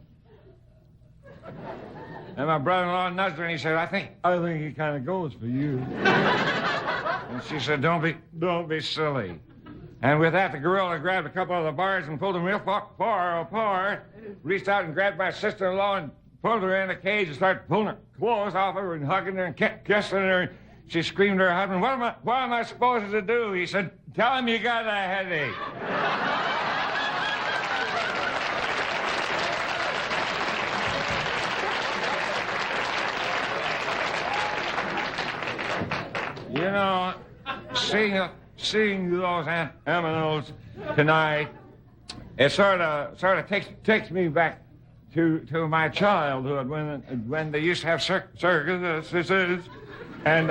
Speaker 6: And my brother-in-law nudged her, and he said, I think he kind of goes for you. And she said, don't be silly. And with that, the gorilla grabbed a couple of the bars and pulled them real far apart, reached out and grabbed my sister-in-law and pulled her in a cage and started pulling her clothes off her and hugging her and kissing her. And she screamed to her husband, what am I supposed to do? He said, tell him you got a headache. You know, seeing those animals tonight, it sort of takes me back to my childhood when they used to have circuses, and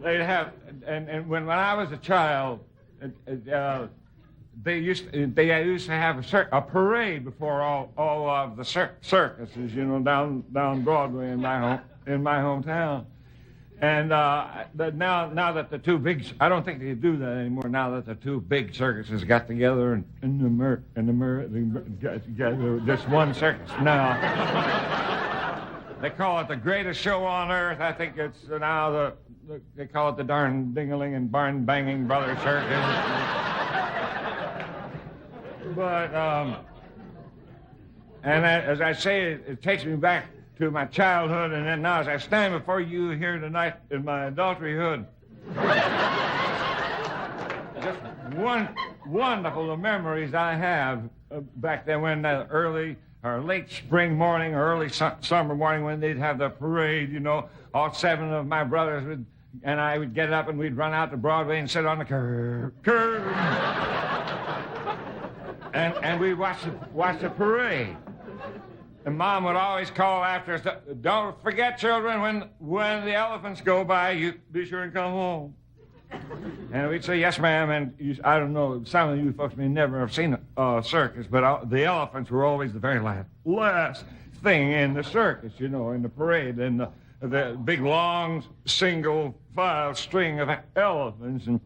Speaker 6: they'd have and when I was a child, they used to have a parade before all of the circuses, you know, down Broadway in my hometown. And now that the two big, I don't think they do that anymore. Now that the two big circuses got together and got together, just one circus now. They call it the greatest show on earth. I think it's now they call it the darn ding-a-ling and barn banging brother circus. But and as I say, it takes me back to my childhood, and then now as I stand before you here tonight in my adulteryhood. Just wonderful the memories I have back then when that early or late spring morning or early summer morning when they'd have the parade, you know, all 7 of my brothers and I would get up and we'd run out to Broadway and sit on the curb. And we'd watch the parade. And Mom would always call after us, don't forget, children, when the elephants go by, you be sure and come home. And we'd say, yes, ma'am. And I don't know, some of you folks may never have seen a circus, but the elephants were always the very last thing in the circus, you know, in the parade. And the big, long, single file string of elephants. And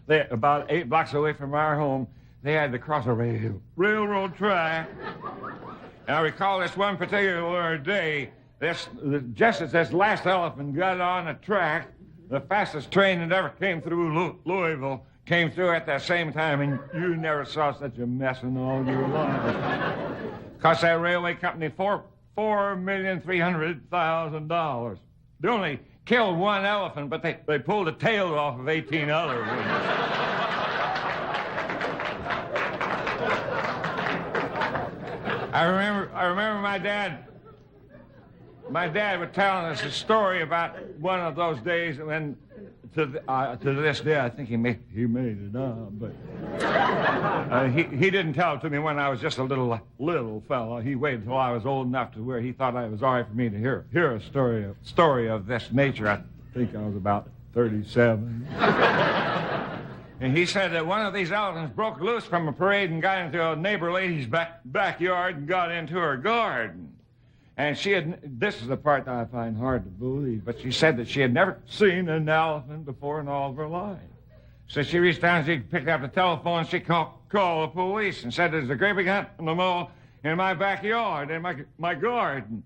Speaker 6: they, about 8 blocks away from our home, they had to cross a railroad track. And I recall this one particular day, just as this last elephant got on the track, the fastest train that ever came through Louisville came through at that same time, and you never saw such a mess in all your life. Cost that railway company $4,300,000. They only killed 1 elephant, but they pulled the tail off of 18 other ones. I remember my dad was telling us a story about one of those days when, to this day, I think he made it up, but he didn't tell it to me when I was just a little fella. He waited till I was old enough to where he thought it was all right for me to hear a story of this nature. I think I was about 37. And he said that one of these elephants broke loose from a parade and got into a neighbor lady's backyard and got into her garden. And this is the part that I find hard to believe, but she said that she had never seen an elephant before in all of her life. So she reached down and she picked up the telephone and she called the police and said, there's a great big animal in my backyard, in my garden.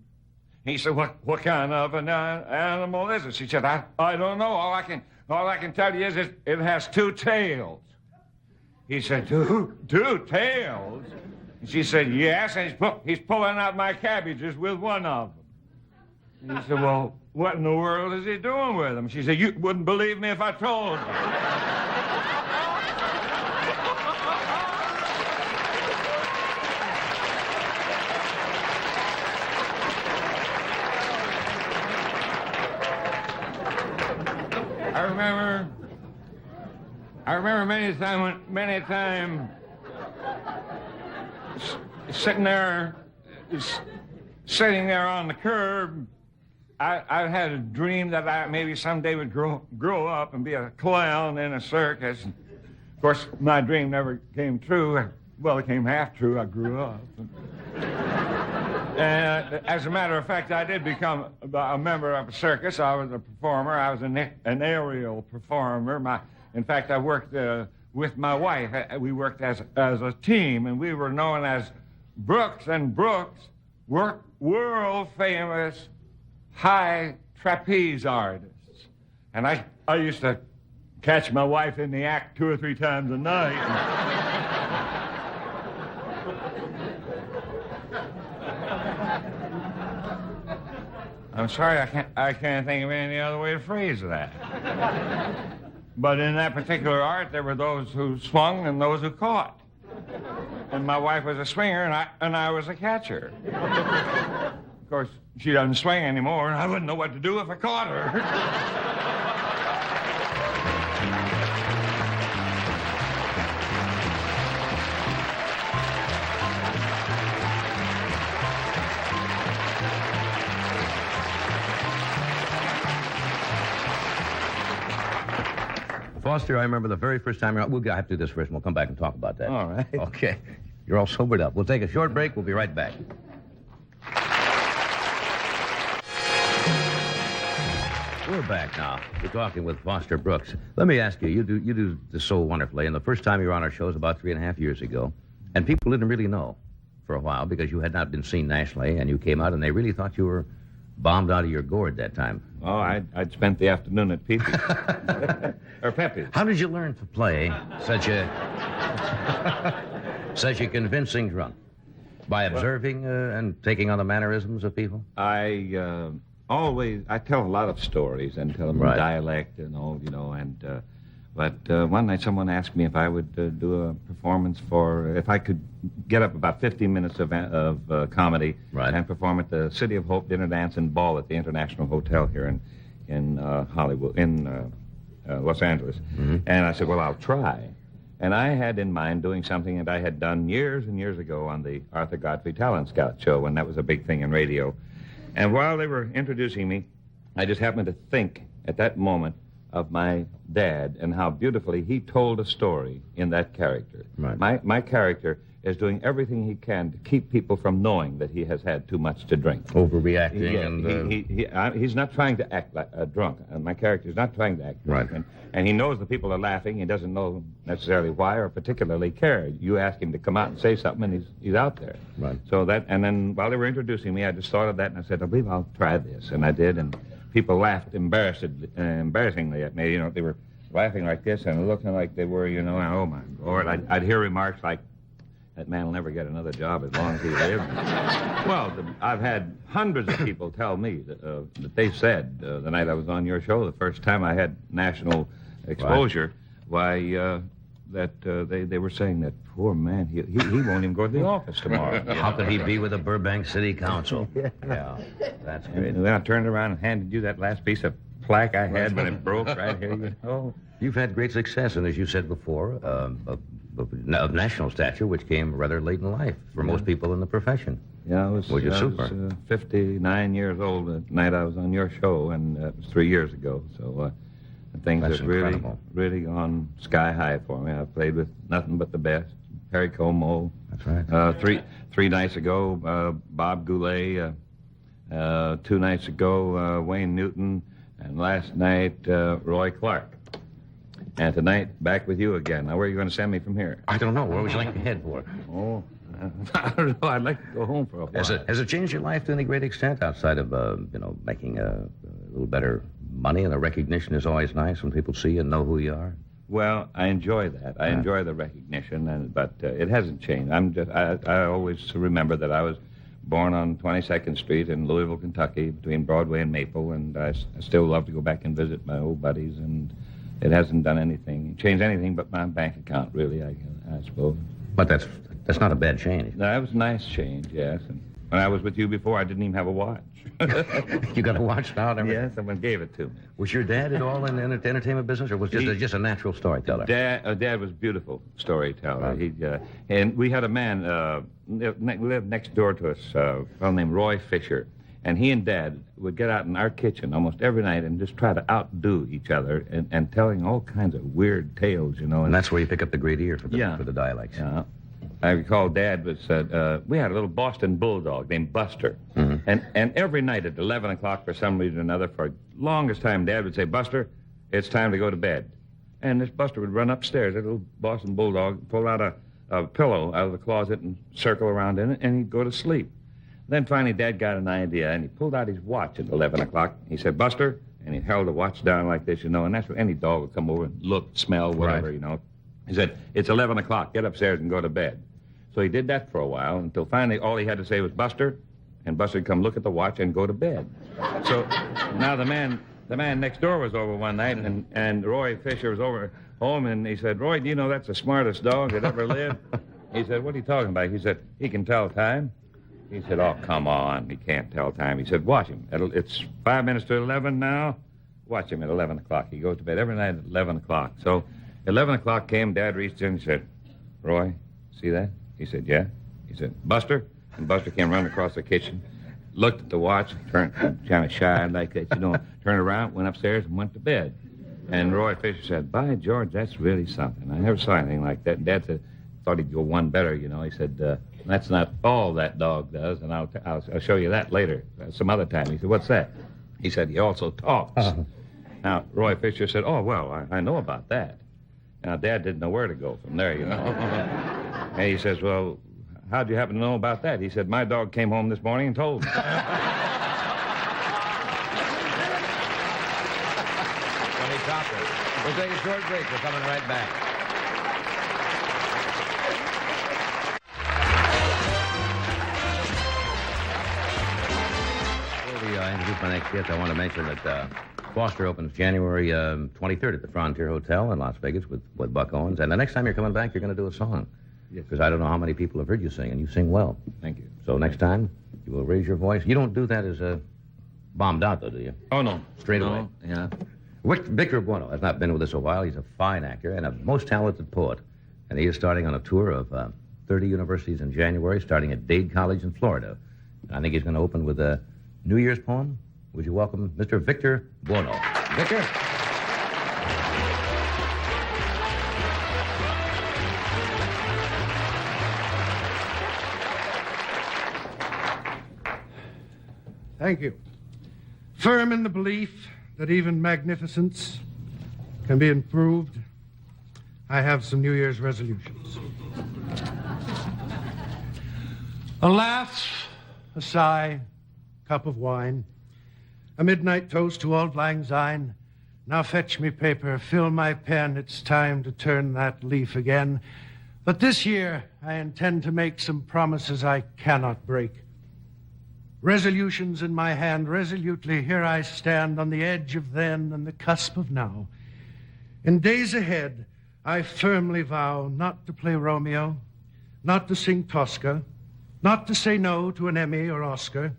Speaker 6: He said, what kind of an animal is it? She said, I don't know. All I can tell you is it has 2 tails. He said, two tails? And she said, yes, and he's pulling out my cabbages with one of them. And he said, well, what in the world is he doing with them? She said, you wouldn't believe me if I told you. I remember many times sitting there on the curb. I had a dream that I maybe someday would grow up and be a clown in a circus. And of course, my dream never came true. Well, it came half true. I grew up. And as a matter of fact, I did become a member of a circus. I was a performer. I was an aerial performer. In fact, I worked with my wife. We worked as a team, and we were known as Brooks and Brooks, world-famous high trapeze artists. And I used to catch my wife in the act 2 or 3 times a night. I'm sorry, I can't think of any other way to phrase that. But in that particular art, there were those who swung and those who caught. And my wife was a swinger, and I was a catcher. Of course, she doesn't swing anymore, and I wouldn't know what to do if I caught her.
Speaker 1: Foster, I remember the very first time we'll have to do this first, and we'll come back and talk about that.
Speaker 2: All right.
Speaker 1: Okay. You're all sobered up. We'll take a short break. We'll be right back. We're back now. We're talking with Foster Brooks. Let me ask you, you do this so wonderfully, and the first time you were on our show was about 3.5 years ago, and people didn't really know for a while because you had not been seen nationally, and you came out, and they really thought you were bombed out of your gourd that time.
Speaker 6: Oh, I'd spent the afternoon at Pepe's. Or Pepe's.
Speaker 1: How did you learn to play such a convincing drum? By observing and taking on the mannerisms of people?
Speaker 7: I tell a lot of stories and tell them in dialect and all, but one night someone asked me if I would do a performance if I could get up about 15 minutes of comedy and perform at the City of Hope Dinner, Dance, and Ball at the International Hotel here in Hollywood, in Los Angeles. Mm-hmm. And I said, well, I'll try. And I had in mind doing something that I had done years and years ago on the Arthur Godfrey Talent Scout show, when that was a big thing in radio. And while they were introducing me, I just happened to think at that moment of my dad and how beautifully he told a story in that character. Right. My character is doing everything he can to keep people from knowing that he has had too much to drink.
Speaker 1: Overreacting.
Speaker 7: He's not trying to act like a drunk. My character is not trying to act drunk. And he knows the people are laughing. He doesn't know necessarily why or particularly care. You ask him to come out and say something, and he's out there.
Speaker 1: Right.
Speaker 7: So and then while they were introducing me, I just thought of that, and I said, I believe I'll try this. And I did, and people laughed embarrassingly at me. They were laughing like this and looking like they were, oh, my Lord. I'd hear remarks like, that man will never get another job as long as he lives. Well, I've had hundreds of people tell me that they said the night I was on your show, the first time I had national exposure, that they were saying that poor man, he won't even go to the office tomorrow.
Speaker 1: How could he be with the Burbank City Council? Yeah, that's great.
Speaker 7: And then I turned around and handed you that last piece of plaque I had when it broke right here.
Speaker 1: You've had great success, and as you said before, of national stature, which came rather late in life for most people in the profession.
Speaker 7: Yeah, I was 59 years old the night I was on your show, and it was 3 years ago. So things have really gone sky high for me. I've played with nothing but the best. Perry Como.
Speaker 1: That's right.
Speaker 7: Three nights ago, Bob Goulet. 2 nights ago, Wayne Newton. And last night, Roy Clark. And tonight, back with you again. Now, where are you going to send me from here?
Speaker 1: I don't know. Where would you like to head for?
Speaker 7: Oh, I don't know. I'd like to go home for a while.
Speaker 1: Has it changed your life to any great extent outside of, making a little better money? And the recognition is always nice when people see you and know who you are.
Speaker 7: Well, I enjoy that. I enjoy the recognition, but it hasn't changed. I always remember that I was born on 22nd Street in Louisville, Kentucky, between Broadway and Maple, and I still love to go back and visit my old buddies, and it hasn't changed anything but my bank account, really, I suppose.
Speaker 1: But that's not a bad change.
Speaker 7: That was a nice change, yes. And when I was with you before, I didn't even have a watch.
Speaker 1: You got a watch now?
Speaker 7: Yes, someone gave it to me.
Speaker 1: Was your dad at all in the entertainment business, or was just a natural storyteller?
Speaker 7: Dad was a beautiful storyteller. Right. And we had a man lived next door to us, a fellow named Roy Fisher. And he and Dad would get out in our kitchen almost every night and just try to outdo each other and telling all kinds of weird tales, And
Speaker 1: that's where you pick up the great ear for the dialects.
Speaker 7: Yeah. I recall Dad we had a little Boston bulldog named Buster. Mm-hmm. And every night at 11 o'clock, for some reason or another, for the longest time, Dad would say, Buster, it's time to go to bed. And this Buster would run upstairs, that little Boston bulldog, pull out a pillow out of the closet and circle around in it, and he'd go to sleep. Then finally, Dad got an idea, and he pulled out his watch at 11 o'clock. He said, Buster, and he held the watch down like this, and that's what any dog would come over and look, smell, whatever, He said, it's 11 o'clock. Get upstairs and go to bed. So he did that for a while until finally all he had to say was, Buster, and Buster would come look at the watch and go to bed. So now the man next door was over one night, and Roy Fisher was over home, and he said, Roy, do you know that's the smartest dog that ever lived? He said, what are you talking about? He said, he can tell time. He said, oh, come on, he can't tell time. He said, watch him. It's 5 minutes to 11 now. Watch him at 11 o'clock. He goes to bed every night at 11 o'clock. So 11 o'clock came, Dad reached in and said, Roy, see that? He said, yeah. He said, Buster. And Buster came running across the kitchen, looked at the watch, turned kind of shy like that, turned around, went upstairs, and went to bed. And Roy Fisher said, by George, that's really something. I never saw anything like that. And Dad said, thought he'd go one better, He said, that's not all that dog does, and I'll show you that later, some other time. He said, what's that? He said, he also talks. Uh-huh. Now, Roy Fisher said, oh, well, I know about that. Now, Dad didn't know where to go from there, And he says, well, how'd you happen to know about that? He said, my dog came home this morning and told me.
Speaker 1: Johnny Cocker. We'll take a short break. We're coming right back. my next gift, I want to mention that Foster opens January 23rd at the Frontier Hotel in Las Vegas with Buck Owens. And the next time you're coming back, you're going to do a song.
Speaker 3: Yes.
Speaker 1: Because I don't know how many people have heard you sing, and you sing well.
Speaker 3: Thank you.
Speaker 1: So next time, you will raise your voice. You don't do that as a bombed out, though, do you?
Speaker 7: Oh, no.
Speaker 1: Straight away.
Speaker 7: Yeah.
Speaker 1: Victor Buono has not been with us a while. He's a fine actor and a most talented poet. And he is starting on a tour of 30 universities in January, starting at Dade College in Florida. And I think he's going to open with a New Year's poem. Would you welcome Mr. Victor Buono? Victor?
Speaker 8: Thank you. Firm in the belief that even magnificence can be improved, I have some New Year's resolutions. A laugh, a sigh, cup of wine, a midnight toast to auld lang syne. Now fetch me paper, fill my pen, it's time to turn that leaf again. But this year I intend to make some promises I cannot break. Resolutions in my hand, resolutely here I stand on the edge of then and the cusp of now. In days ahead, I firmly vow not to play Romeo, not to sing Tosca, not to say no to an Emmy or Oscar,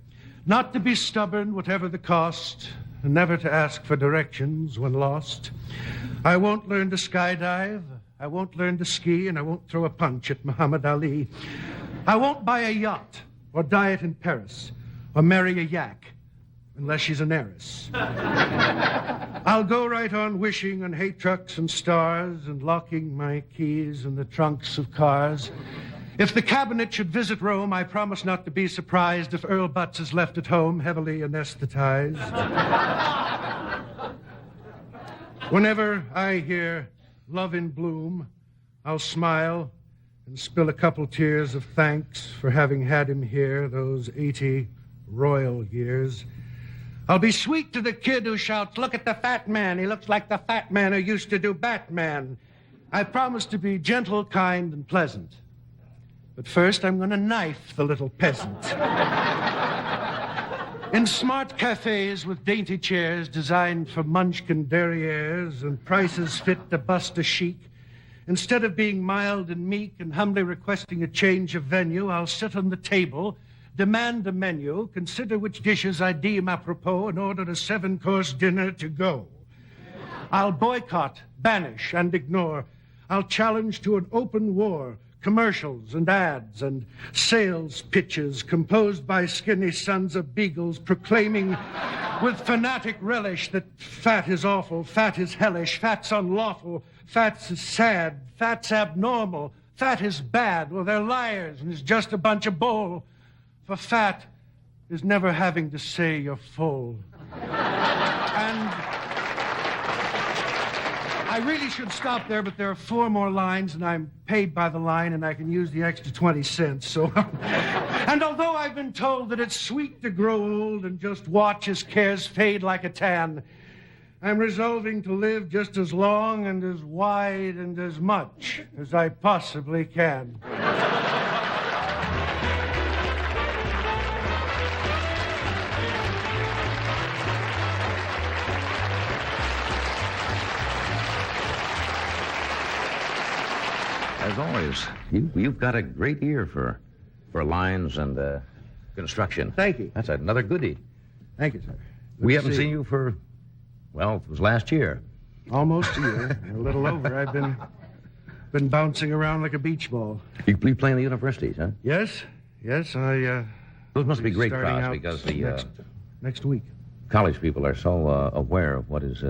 Speaker 8: not to be stubborn whatever the cost, and never to ask for directions when lost. I won't learn to skydive, I won't learn to ski, and I won't throw a punch at Muhammad Ali. I won't buy a yacht or diet in Paris or marry a yak, unless she's an heiress. I'll go right on wishing on hay trucks and stars and locking my keys in the trunks of cars. If the cabinet should visit Rome, I promise not to be surprised if Earl Butz is left at home, heavily anesthetized. Whenever I hear love in bloom, I'll smile and spill a couple tears of thanks for having had him here those 80 royal years. I'll be sweet to the kid who shouts, "Look at the fat man. He looks like the fat man who used to do Batman." I promise to be gentle, kind, and pleasant. But first, I'm going to knife the little peasant. In smart cafes with dainty chairs designed for Munchkin derrieres and prices fit to bust a chic, instead of being mild and meek and humbly requesting a change of venue, I'll sit on the table, demand a menu, consider which dishes I deem apropos, and order a 7-course dinner to go. I'll boycott, banish, and ignore. I'll challenge to an open war commercials and ads and sales pitches composed by skinny sons of beagles proclaiming with fanatic relish that fat is awful, fat is hellish, fat's unlawful, fat's sad, fat's abnormal, fat is bad. Well, they're liars and it's just a bunch of bull. For fat is never having to say you're full. And I really should stop there, but there are 4 more lines, and I'm paid by the line, and I can use the extra 20 cents. So, and although I've been told that it's sweet to grow old and just watch his cares fade like a tan, I'm resolving to live just as long and as wide and as much as I possibly can.
Speaker 1: As always, you've got a great ear for lines and construction.
Speaker 8: Thank you.
Speaker 1: That's another goodie.
Speaker 8: Thank you, sir.
Speaker 1: We haven't seen you for, well, it was last year.
Speaker 8: Almost a year, a little over. I've been bouncing around like a beach ball.
Speaker 1: You play in the universities, huh?
Speaker 8: Yes. I.
Speaker 1: Those must be great
Speaker 8: starting
Speaker 1: crowds
Speaker 8: out
Speaker 1: because the
Speaker 8: next week.
Speaker 1: college people are so aware of what is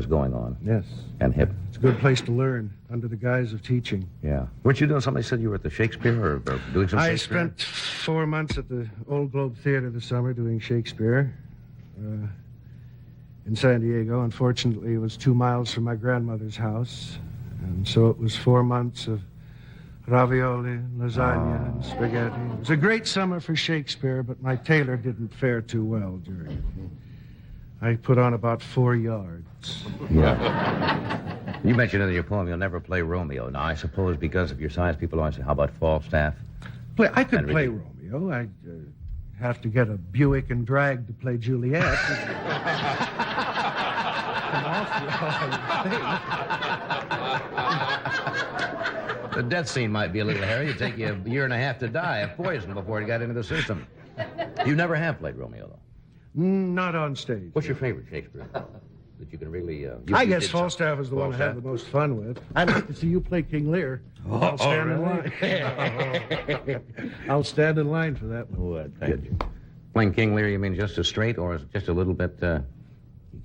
Speaker 1: going on.
Speaker 8: Yes.
Speaker 1: And hip.
Speaker 8: It's a good place to learn under the guise of teaching.
Speaker 1: Yeah. Weren't you doing something? They said you were at the Shakespeare or doing some
Speaker 8: I
Speaker 1: Shakespeare?
Speaker 8: spent 4 months at the Old Globe Theater this summer doing Shakespeare in San Diego. Unfortunately, it was 2 miles from my grandmother's house. And so it was 4 months of ravioli, lasagna, and spaghetti. It was a great summer for Shakespeare, but my tailor didn't fare too well during it. I put on about 4 yards.
Speaker 1: Yeah. You mentioned in your poem you'll never play Romeo. Now, I suppose because of your size, people always say, how about Falstaff?
Speaker 8: I could
Speaker 1: Henry
Speaker 8: play
Speaker 1: D.
Speaker 8: Romeo. I have to get a Buick and drag to play Juliet. An awful thing.
Speaker 1: The death scene might be a little hairy. It'd take you a year and a half to die of poison before it got into the system. You never have played Romeo, though.
Speaker 8: Not on stage.
Speaker 1: What's your favorite Shakespeare that you can really...
Speaker 8: I guess Falstaff is the one I have the most fun with. I'd like to see you play King Lear. I'll stand in line. I'll stand in line for that one.
Speaker 1: Oh, thank you. Playing King Lear, you mean just as straight or just a little bit...
Speaker 8: You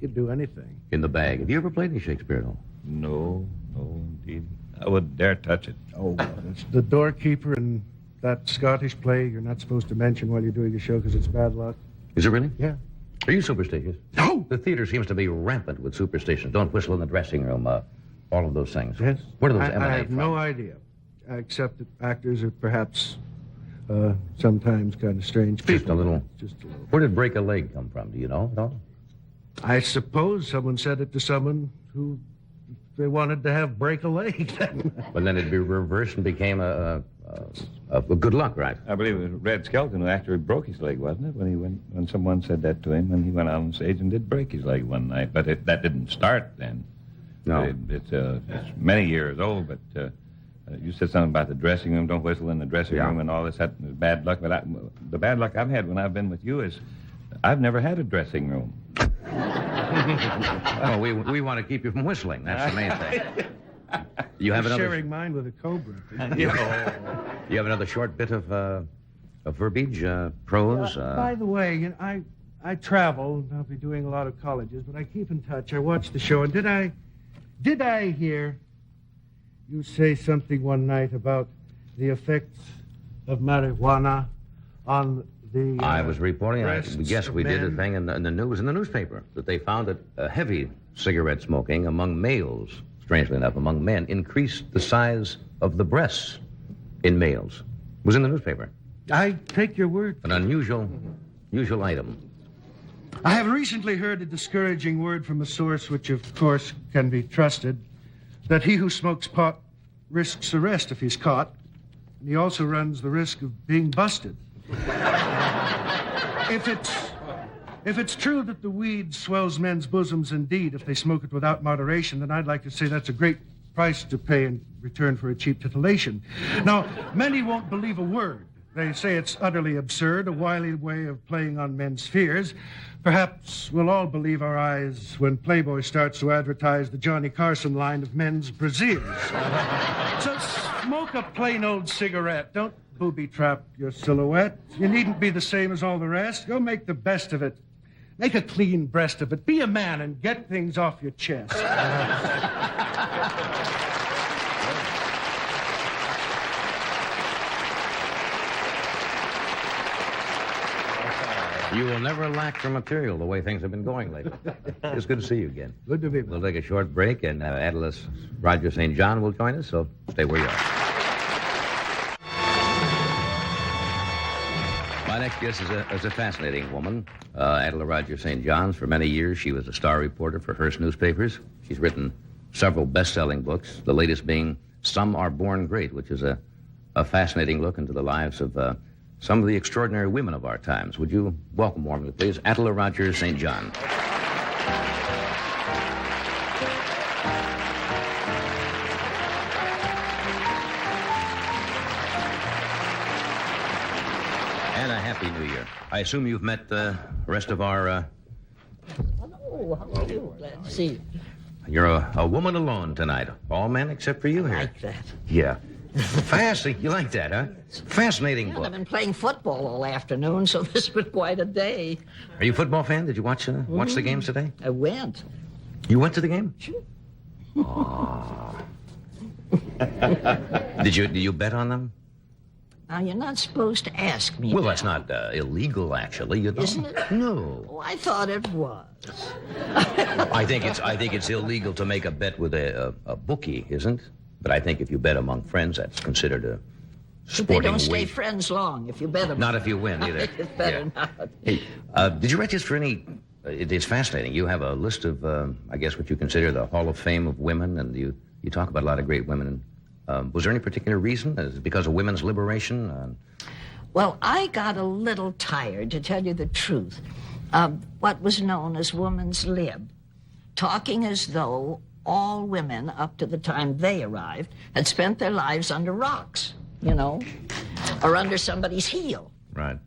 Speaker 8: could do anything.
Speaker 1: In the bag. Have you ever played any Shakespeare at all?
Speaker 7: No, indeed. I wouldn't dare touch it.
Speaker 8: Oh, it's the doorkeeper in that Scottish play you're not supposed to mention while you're doing a show because it's bad luck.
Speaker 1: Is it really?
Speaker 8: Yeah.
Speaker 1: Are you superstitious?
Speaker 8: No!
Speaker 1: The theater seems to be rampant with superstitions. Don't whistle in the dressing room, all of those things.
Speaker 8: Yes.
Speaker 1: Where do those
Speaker 8: I
Speaker 1: emanate
Speaker 8: have
Speaker 1: from?
Speaker 8: no idea, except that actors are perhaps sometimes kind of strange people.
Speaker 1: Just a little.
Speaker 8: Just a little.
Speaker 1: Where did break a leg come from? Do you know at all?
Speaker 8: I suppose someone said it to someone who they wanted to have break a leg.
Speaker 1: But then it'd be reversed and became a good luck, right?
Speaker 7: I believe it was Red Skelton who actually broke his leg, wasn't it? When someone said that to him, and he went on stage and did break his leg one night. But that didn't start then.
Speaker 1: No.
Speaker 7: It's many years old, but you said something about the dressing room. Don't whistle in the dressing room and all this. That is bad luck. But the bad luck I've had when I've been with you is I've never had a dressing room.
Speaker 1: Oh, we want to keep you from whistling. That's the main thing. You have another
Speaker 8: sharing mine with a cobra.
Speaker 1: You have another short bit of verbiage, prose.
Speaker 8: By the way, you know, I travel. I'll be doing a lot of colleges, but I keep in touch. I watch the show, and did I hear you say something one night about the effects of marijuana on the
Speaker 1: I was reporting. Yes, we did a
Speaker 8: men?
Speaker 1: thing in the newspaper, that they found that heavy cigarette smoking among males, strangely enough, among men, increased the size of the breasts in males. It was in the newspaper.
Speaker 8: I take your word.
Speaker 1: An unusual item.
Speaker 8: I have recently heard a discouraging word from a source which, of course, can be trusted, that he who smokes pot risks arrest if he's caught, and he also runs the risk of being busted. If it's true that the weed swells men's bosoms indeed if they smoke it without moderation, then I'd like to say that's a great price to pay in return for a cheap titillation. Now, many won't believe a word. They say it's utterly absurd, a wily way of playing on men's fears. Perhaps we'll all believe our eyes when Playboy starts to advertise the Johnny Carson line of men's brasiers. So smoke a plain old cigarette. Don't booby-trap your silhouette. You needn't be the same as all the rest. Go make the best of it. Make a clean breast of it. Be a man and get things off your chest.
Speaker 1: You will never lack for material the way things have been going lately. It's good to see you again.
Speaker 8: Good to be back.
Speaker 1: We'll take a short break, and Adela's Roger St. John will join us, so stay where you are. My next guest is a fascinating woman, Adela Roger St. John's. For many years, she was a star reporter for Hearst newspapers. She's written several best-selling books, the latest being Some Are Born Great, which is a fascinating look into the lives of some of the extraordinary women of our times. Would you welcome warmly, please, Adela Roger St. John. And a Happy New Year. I assume you've met the rest of our...
Speaker 9: Hello, how are you? Glad to see you.
Speaker 1: You're a woman alone tonight. All men except for you here.
Speaker 9: Like that.
Speaker 1: Yeah. You like that, huh? Fascinating
Speaker 9: Well,
Speaker 1: book.
Speaker 9: I've been playing football all afternoon, so this was quite a day.
Speaker 1: Are you a football fan? Did you watch the games today?
Speaker 9: I went.
Speaker 1: You went to the game?
Speaker 9: Sure.
Speaker 1: Did you bet on them?
Speaker 9: Now, you're not supposed to ask me.
Speaker 1: Well,
Speaker 9: that.
Speaker 1: that's not illegal, actually. You know?
Speaker 9: Isn't it?
Speaker 1: No.
Speaker 9: Oh, I thought it was.
Speaker 1: I think it's illegal to make a bet with a bookie, isn't? But I think if you bet among friends, that's considered a
Speaker 9: But
Speaker 1: sporting
Speaker 9: they don't stay
Speaker 1: weight.
Speaker 9: friends long if you bet them.
Speaker 1: Not if you win, either.
Speaker 9: It's better
Speaker 1: Yeah.
Speaker 9: not.
Speaker 1: Hey, did you write this for any... It is fascinating. You have a list of, I guess, what you consider the Hall of Fame of women, and you talk about a lot of great women. Was there any particular reason? Is it because of women's liberation?
Speaker 9: Well, I got a little tired, to tell you the truth, of what was known as woman's lib, talking as though all women, up to the time they arrived, had spent their lives under rocks, you know, or under somebody's heel.
Speaker 1: Right.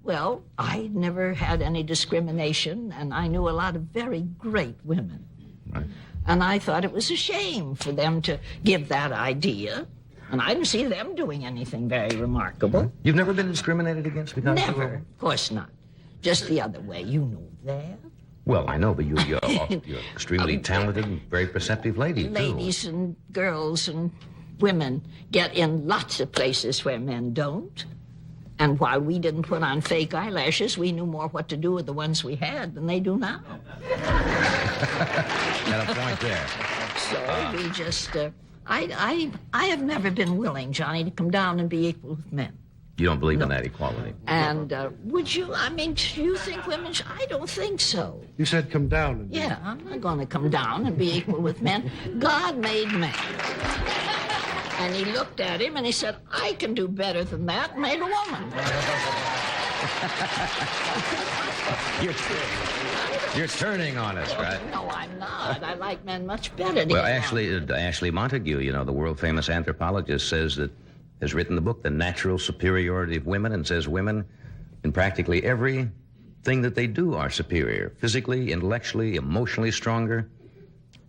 Speaker 9: Well, I never had any discrimination, and I knew a lot of very great women.
Speaker 1: Right.
Speaker 9: And I thought it was a shame for them to give that idea. And I didn't see them doing anything very remarkable.
Speaker 1: You've never been discriminated against because
Speaker 9: Never.
Speaker 1: of...
Speaker 9: Of course not. Just the other way. You know that.
Speaker 1: Well, I know, but you're extremely talented and very perceptive lady, too.
Speaker 9: Ladies and girls and women get in lots of places where men don't. And while we didn't put on fake eyelashes, we knew more what to do with the ones we had than they do now.
Speaker 1: Got a point there.
Speaker 9: So we just... I have never been willing, Johnny, to come down and be equal with men.
Speaker 1: You don't believe in that equality?
Speaker 9: And would you? I mean, do you think women should? I don't think so.
Speaker 8: You said come down. And
Speaker 9: Yeah, I'm not going to come down and be equal with men. God made man. And he looked at him and he said, I can do better than that, and made a woman.
Speaker 1: You're turning on us, right?
Speaker 9: No, I'm not. I like men much better than
Speaker 1: Well, Ashley Montague, you know, the world-famous anthropologist, has written the book, The Natural Superiority of Women, and says women in practically everything that they do are superior. Physically, intellectually, emotionally stronger,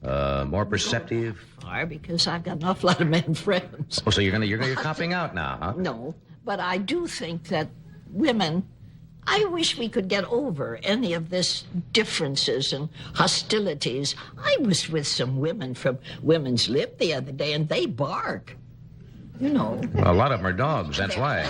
Speaker 1: more perceptive.
Speaker 9: Because I've got an awful lot of men friends.
Speaker 1: Oh, so you're copping out now, huh?
Speaker 9: No, but I do think that women, I wish we could get over any of this differences and hostilities. I was with some women from Women's Lib the other day, and they bark. You know.
Speaker 1: Well, a lot of them are dogs, that's why.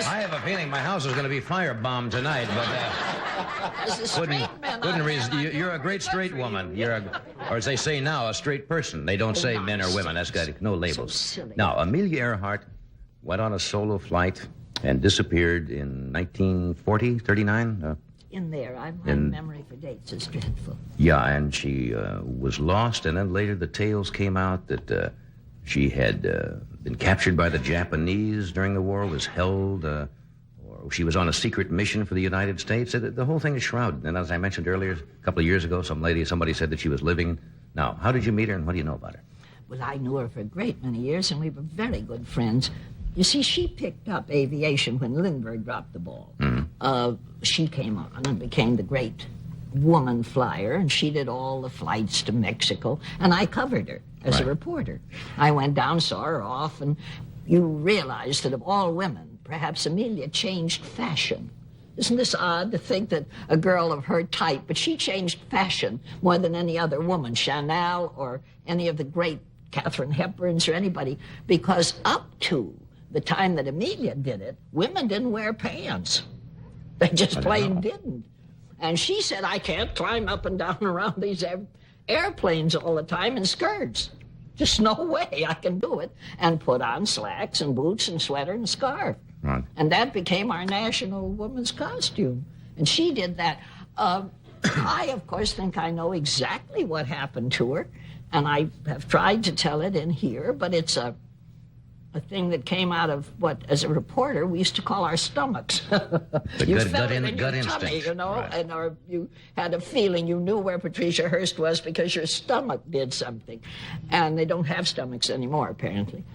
Speaker 1: I have a feeling my house is going to be firebombed tonight, but you're a great straight woman. Or as they say now, a straight person. They don't say men or women. That's got no labels.
Speaker 9: So silly.
Speaker 1: Now, Amelia Earhart went on a solo flight and disappeared in 1940, 39?
Speaker 9: In there. My memory for dates is dreadful.
Speaker 1: Yeah, and she was lost, and then later the tales came out that she had been captured by the Japanese during the war, was held, or she was on a secret mission for the United States. The whole thing is shrouded. And as I mentioned earlier, a couple of years ago, somebody said that she was living. Now, how did you meet her, and what do you know about her?
Speaker 9: Well, I knew her for a great many years, and we were very good friends. You see, she picked up aviation when Lindbergh dropped the ball. Mm-hmm. She came on and became the great woman flyer, and she did all the flights to Mexico, and I covered her as a reporter. I went down, saw her off, and you realize that of all women, perhaps Amelia changed fashion. Isn't this odd to think that a girl of her type, but she changed fashion more than any other woman, Chanel or any of the great Katharine Hepburns or anybody, because up to the time that Amelia did it, women didn't wear pants. They just plain didn't. And she said, I can't climb up and down around these airplanes all the time in skirts. Just no way I can do it. And put on slacks and boots and sweater and scarf.
Speaker 1: Right.
Speaker 9: And that became our national woman's costume. And she did that. I, of course, think I know exactly what happened to her. And I have tried to tell it in here, but it's a thing that came out of what, as a reporter, we used to call our stomachs. You felt it in your tummy, you know, and or you had a feeling you knew where Patricia Hearst was because your stomach did something. And they don't have stomachs anymore, apparently.